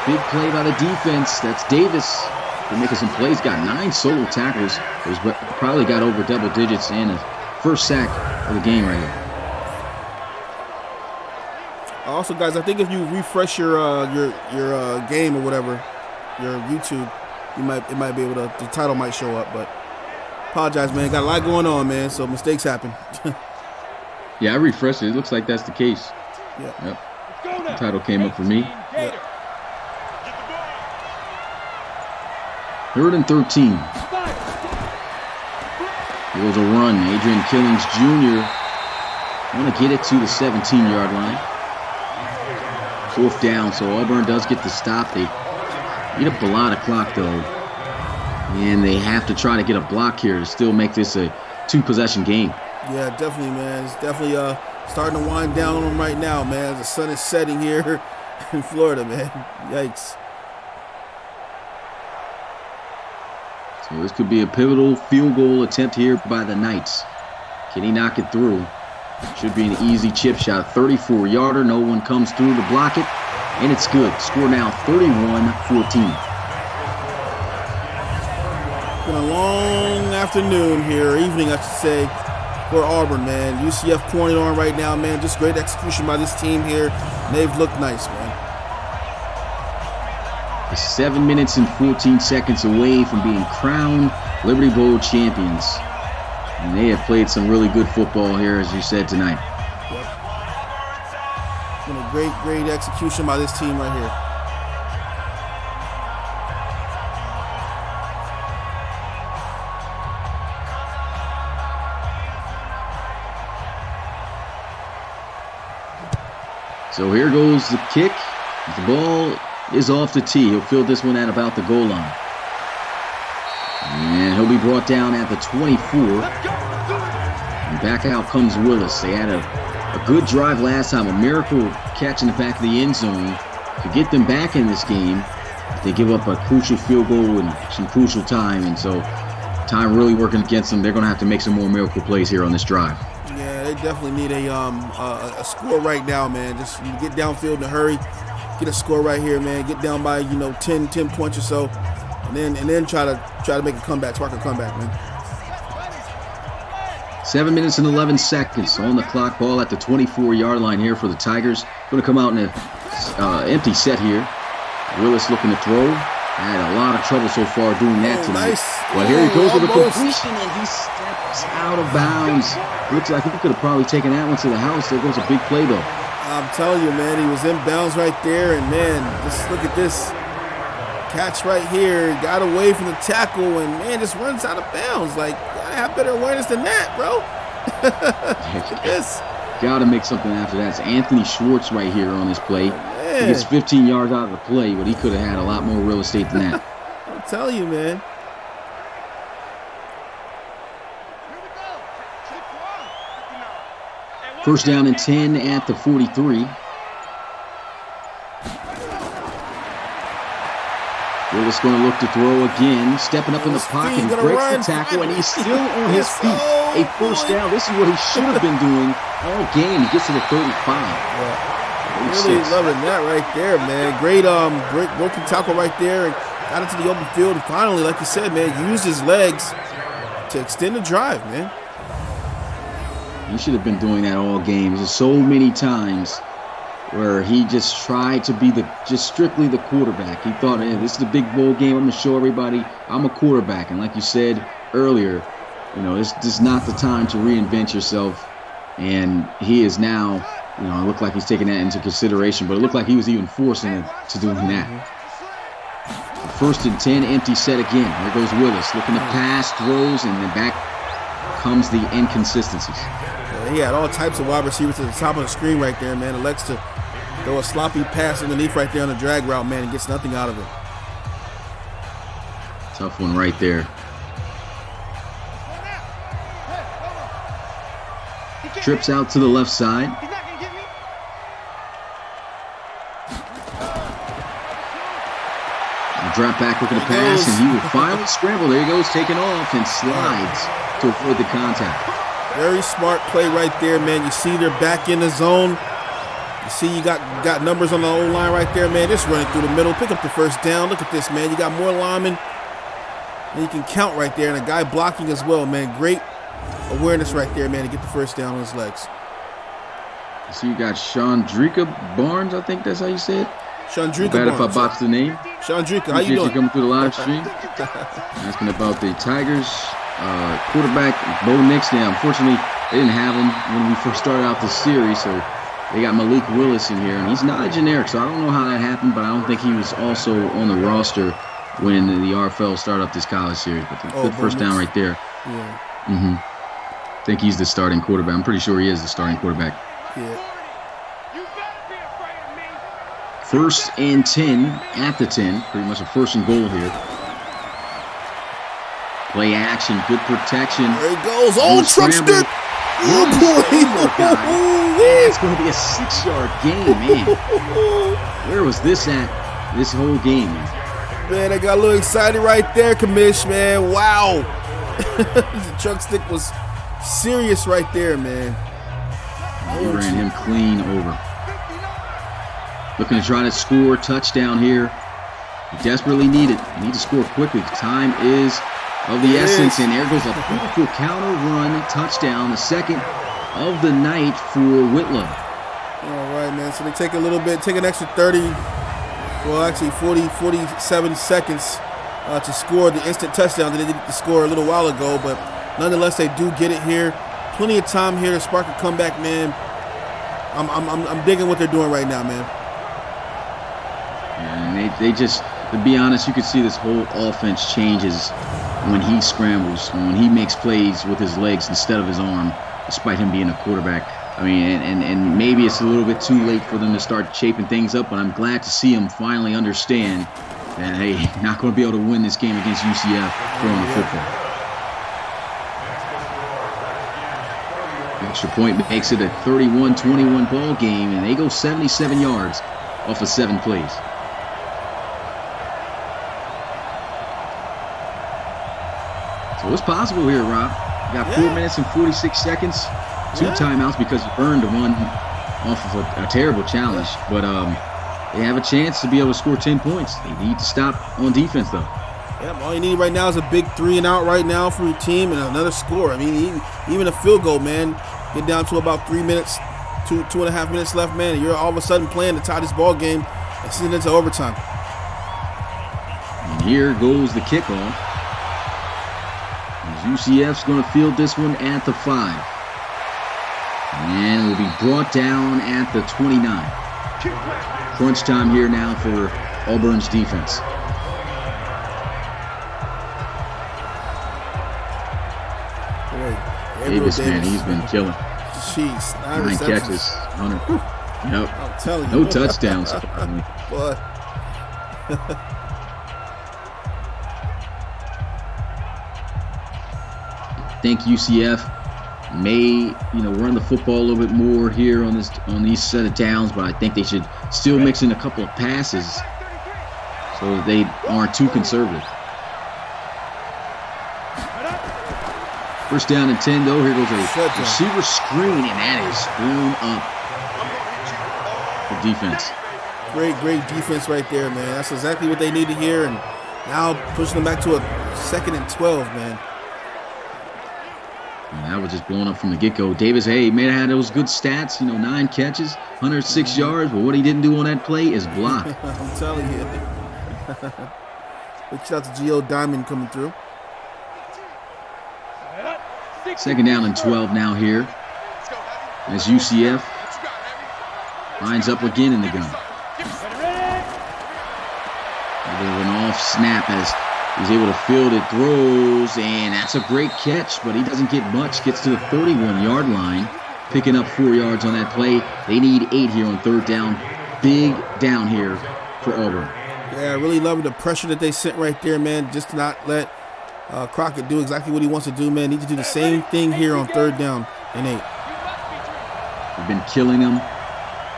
Big play by the defense. That's Davis. They're making some plays. Got 9 solo tackles. Probably got over double digits and a first sack of the game right here. Also, guys, I think if you refresh your game or whatever, your YouTube, it might be able to, the title might show up. But apologize, man. Got a lot going on, man. So mistakes happen. Yeah, I refreshed it. It looks like that's the case. Yeah. Yep. The title came up for me. Yep. 3rd and 13. Here goes a run. Adrian Killings Jr. want to get it to the 17-yard line. 4th down, so Auburn does get the stop. They eat up a lot of clock, though. And they have to try to get a block here to still make this a 2-possession game. Yeah, definitely, man. It's definitely starting to wind down on them right now, man. The sun is setting here in Florida, man. Yikes. So this could be a pivotal field goal attempt here by the Knights. Can he knock it through? Should be an easy chip shot. 34-yarder. No one comes through to block it. And it's good. Score now 31-14. Been a long afternoon here, evening, I should say, for Auburn, man. UCF pouring it on right now, man. Just great execution by this team here. And they've looked nice, man. 7 minutes and 14 seconds away from being crowned Liberty Bowl champions. And they have played some really good football here, as you said, tonight. Yep. Been a great execution by this team right here. So here goes the kick. The ball is off the tee. He'll field this one at about the goal line. And he'll be brought down at the 24. And back out comes Willis. They had a good drive last time. A miracle catch in the back of the end zone to get them back in this game. They give up a crucial field goal and some crucial time. And so time really working against them. They're going to have to make some more miracle plays here on this drive. Yeah, they definitely need a score right now, man. Just get downfield in a hurry. Get a score right here, man. Get down by 10 points or so, and then try to make a comeback, spark a comeback, man. 7 minutes and 11 seconds on the clock. Ball at the 24-yard line here for the Tigers. Going to come out in an empty set here. Willis looking to throw. Had a lot of trouble so far doing that tonight. Nice. But here he goes with a completion, and he steps out of bounds. Looks like he could have probably taken that one to the house. There goes a big play, though. I'm telling you, man, he was in bounds right there, and man, just look at this catch right here. Got away from the tackle, and man, just runs out of bounds. Like, you gotta have better awareness than that, bro. Look at this. Got to make something after that. It's Anthony Schwartz right here on this play. Man. He gets 15 yards out of the play, but he could have had a lot more real estate than that. I'm telling you, man. First down and 10 at the 43. Willis going to look to throw again. Stepping up in the pocket. He breaks the tackle, and he's still on his feet. A first down. This is what he should have been doing all game. He gets to the 35. Really loving that right there, man. Great broken tackle right there, and got into the open field. And finally, like you said, man, used his legs to extend the drive, man. He should have been doing that all game. There's so many times where he just tried to be strictly the quarterback. He thought, hey, this is the big bowl game. I'm going to show everybody I'm a quarterback. And like you said earlier, this is not the time to reinvent yourself. And he is now, it looked like he's taking that into consideration, but it looked like he was even forcing it to doing that. First and 10, empty set again. There goes Willis looking to pass, throws, and then back comes the inconsistencies. Yeah, he had all types of wide receivers at the top of the screen right there, man. Elects to throw a sloppy pass underneath right there on the drag route, man, and gets nothing out of it. Tough one right there. Trips out to the left side. Drop back looking to pass, and he will finally scramble. There he goes, taking off and slides to avoid the contact. Very smart play right there, man. You see they're back in the zone. You see you got numbers on the O-line right there, man. Just running through the middle. Pick up the first down. Look at this, man. You got more linemen. And you can count right there, and a guy blocking as well, man. Great awareness right there, man, to get the first down on his legs. So you got Chandrika Barnes, I think that's how you say it. Chandrika Bad Barnes. if I botched the name. Chandrika, how you doing? You coming through the live stream. Asking about the Tigers quarterback, Bo Nix. Now, unfortunately, they didn't have him when we first started out this series, so they got Malik Willis in here, and he's not a generic, so I don't know how that happened, but I don't think he was also on the roster when the RFL started up this college series. But the good first down right there. Yeah. I think he's the starting quarterback. I'm pretty sure he is the starting quarterback. Yeah. 1st and 10 at the 10. Pretty much a 1st and goal here. Play action, good protection. There he goes. Oh, truck stick. Oh, boy. It's going to be a 6-yard gain, man. Where was this at this whole game, man? Man, I got a little excited right there, Commish, man. Wow. The truck stick was serious right there, man. He ran him clean over. Looking to try to score touchdown here. You desperately need it. You need to score quickly. Time is of the essence, and there goes a beautiful counter run touchdown, the second of the night for Whitlow. All right, man. So they take a little bit, take an extra 30, well, actually 47 seconds to score the instant touchdown that they did to score a little while ago, but nonetheless, they do get it here. Plenty of time here to spark a comeback, man. I'm digging what they're doing right now, man. And they just, to be honest, you could see this whole offense changes when he scrambles, when he makes plays with his legs instead of his arm, despite him being a quarterback. I mean, and maybe it's a little bit too late for them to start shaping things up, but I'm glad to see him finally understand that, hey, not going to be able to win this game against UCF throwing the football. Extra point makes it a 31-21 ball game, and they go 77 yards off of 7 plays. So it's possible here, Rob. You got 4 minutes and 46 seconds, 2 timeouts because you earned one off of a terrible challenge. But they have a chance to be able to score 10 points. They need to stop on defense, though. Yeah, all you need right now is a big 3-and-out right now for your team and another score. I mean, even a field goal, man. Get down to about 3 minutes, 2.5 minutes left, man, and you're all of a sudden playing to tie this ball game and send it into overtime. And here goes the kickoff. UCF's going to field this one at the 5. And will be brought down at the 29. Crunch time here now for Auburn's defense. Davis, man, he's been killing. Jeez, 9 catches, 100. Yep. I'm telling you. No touchdowns. But I think UCF may, run the football a little bit more here on these set of downs, but I think they should still mix in a couple of passes so that they aren't too conservative. First down and 10, though. Here goes a receiver screen, and that is blown up for defense. Great defense right there, man. That's exactly what they need to hear, and now pushing them back to a 2nd and 12, man. And that was just blown up from the get-go. Davis, hey, man, had those good stats, 9 catches, 106 yards, but what he didn't do on that play is block. I'm telling you. Big shout out to Gio Diamond coming through. 2nd down and 12 now here as UCF lines up again in the gun. A bit of an off snap as He's able to field it, throws, and that's a great catch, but he doesn't get much. Gets to the 31-yard line, picking up 4 yards on that play. They need 8 here on third down. Big down here for Auburn. Yeah, I really love the pressure that they sent right there, man, just to not let Crockett do exactly what he wants to do, man. Need to do the same thing here on third down and 8. They've been killing them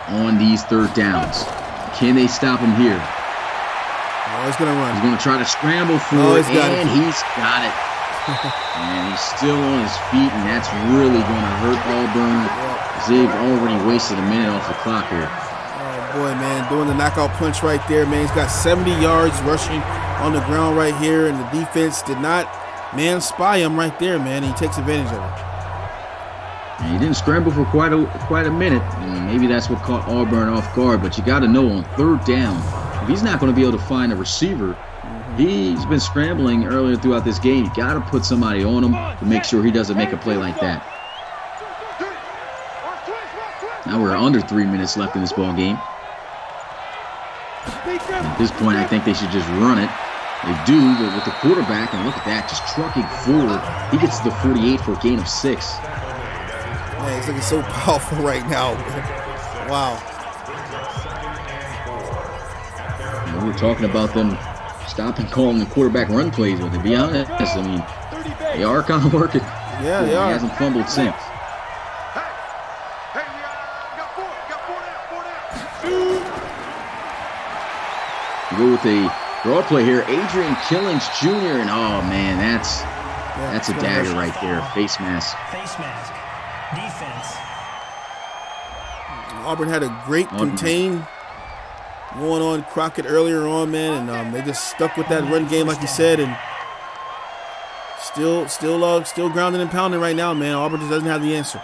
on these third downs. Can they stop him here? Oh, he's going to run. He's going to try to scramble for it, and he's got it. And he's still on his feet, and that's really going to hurt Auburn, as they've already wasted a minute off the clock here. Oh, boy, man, doing the knockout punch right there, man. He's got 70 yards rushing on the ground right here, and the defense did not man-spy him right there, man. He takes advantage of it. And he didn't scramble for quite a minute, and maybe that's what caught Auburn off guard, but you got to know on third down, if he's not going to be able to find a receiver, he's been scrambling earlier throughout this game. You got to put somebody on him to make sure he doesn't make a play like that. Now we're under 3 minutes left in this ball game. At this point, I think they should just run it. They do, but with the quarterback, and look at that, just trucking forward. He gets to the 48 for a gain of 6. Man, he's looking so powerful right now. Wow. We were talking about them stopping calling the quarterback run plays, but to be honest, I mean, they are kind of working. Yeah, they are. He hasn't fumbled since. We go with a draw play here. Adrian Killings Jr. And oh man, that's a dagger right there. Face mask. Face mask. Defense. Auburn had a great contain going on Crockett earlier on, man, and they just stuck with that run game, like you said, and still grounding and pounding right now, man. Auburn just doesn't have the answer.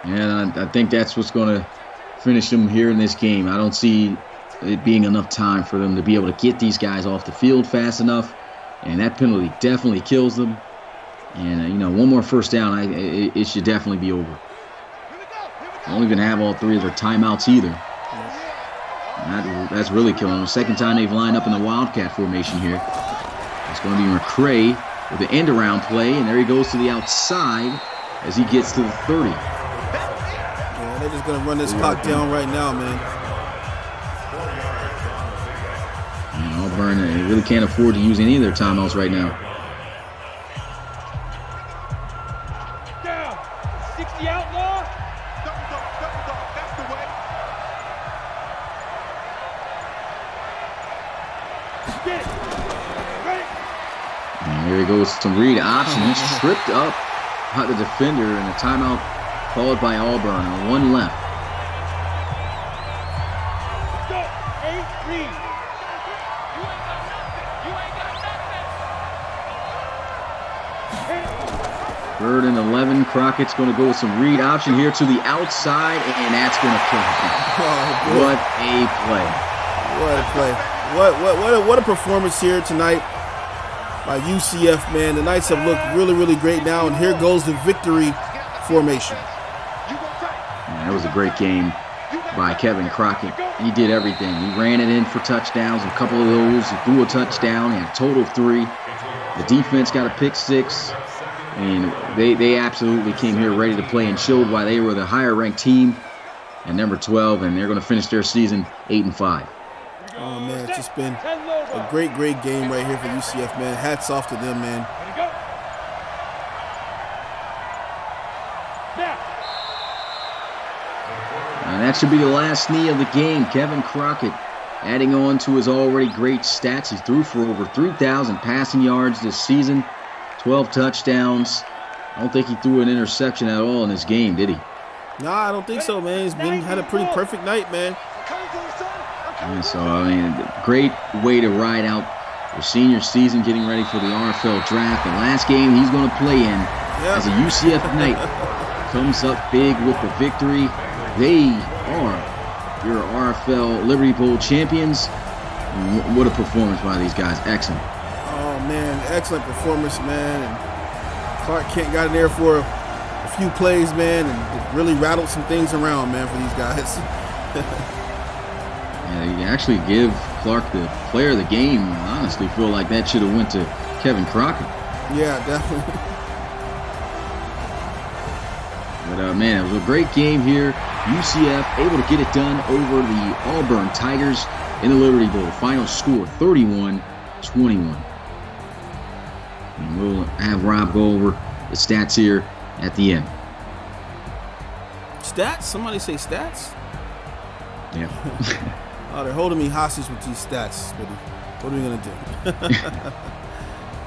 And I think that's what's going to finish them here in this game. I don't see it being enough time for them to be able to get these guys off the field fast enough, and that penalty definitely kills them. And, one more first down, it should definitely be over. They don't even have all 3 of their timeouts either. That's really killing them. Second time they've lined up in the Wildcat formation here. It's going to be McCray with the end-around play, and there he goes to the outside as he gets to the 30. Yeah, they're just going to run this clock down right now, man. And Auburn, they really can't afford to use any of their timeouts right now. Down. 60 outlaw. That's the way. Get it. Right. And here he goes, some read option. He's tripped up by the defender, and a timeout called by Auburn, and 1 left. Let's go. 8 lead. Third and 11. Crockett's going to go with some read option here to the outside, and that's going to kill him. Oh, what a play. What a play. What a performance here tonight by UCF, man. The Knights have looked really, really great now, and here goes the victory formation. That was a great game by Kevin Crockett. He did everything. He ran it in for touchdowns, a couple of those. He threw a touchdown. He had a total of 3. The defense got a pick 6. And they absolutely came here ready to play and showed why they were the higher-ranked team at number 12, and they're going to finish their season 8-5. Oh, man, it's just been a great, great game right here for UCF, man. Hats off to them, man. And that should be the last knee of the game. Kevin Crockett adding on to his already great stats. He threw for over 3,000 passing yards this season. 12 touchdowns. I don't think he threw an interception at all in this game, did he? No, I don't think so, man. He's had a pretty perfect night, man. And so, I mean, great way to ride out the senior season, getting ready for the RFL draft. The last game he's going to play in as a UCF Knight comes up big with the victory. They are your RFL Liberty Bowl champions. What a performance by these guys. Excellent. Oh, man, excellent performance, man. And Clark Kent got in there for a few plays, man, and really rattled some things around, man, for these guys. Yeah, you actually give Clark the player of the game. I honestly feel like that should have went to Kevin Crockett. Yeah, definitely. But, man, it was a great game here. UCF able to get it done over the Auburn Tigers in the Liberty Bowl. Final score, 31-21. And we'll have Rob go over the stats here at the end. Stats? Somebody say stats? Yeah. Oh, they're holding me hostage with these stats, Smitty. What are we going to do?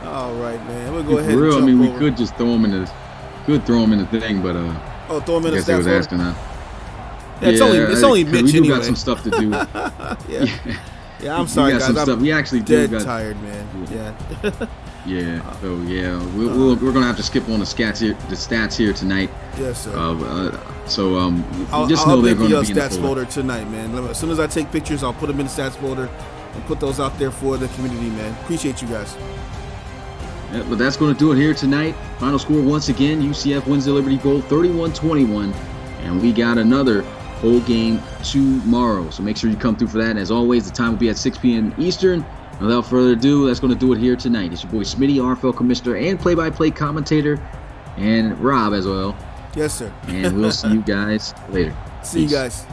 All right, man. We'll go ahead and jump we over. could just throw him in the thing, but throw him in the I guess they was stats asking that. Yeah, it's only Mitch we do anyway. got some stuff to do. Yeah, I'm sorry, guys. I'm we actually do dead got tired, man. Yeah. Yeah. So we're gonna have to skip on the stats here tonight. Yes, sir. Just know they're going to be in the stats folder tonight, man. As soon as I take pictures, I'll put them in the stats folder and put those out there for the community, man. Appreciate you guys. Yeah, but that's going to do it here tonight. Final score once again: UCF wins the Liberty Bowl 31-21, and we got another whole game tomorrow. So make sure you come through for that. And as always, the time will be at 6 p.m. Eastern. Without further ado, that's going to do it here tonight. It's your boy Smitty, RFL Commissioner and play-by-play commentator, and Rob as well. Yes, sir. And we'll see you guys later. See you guys.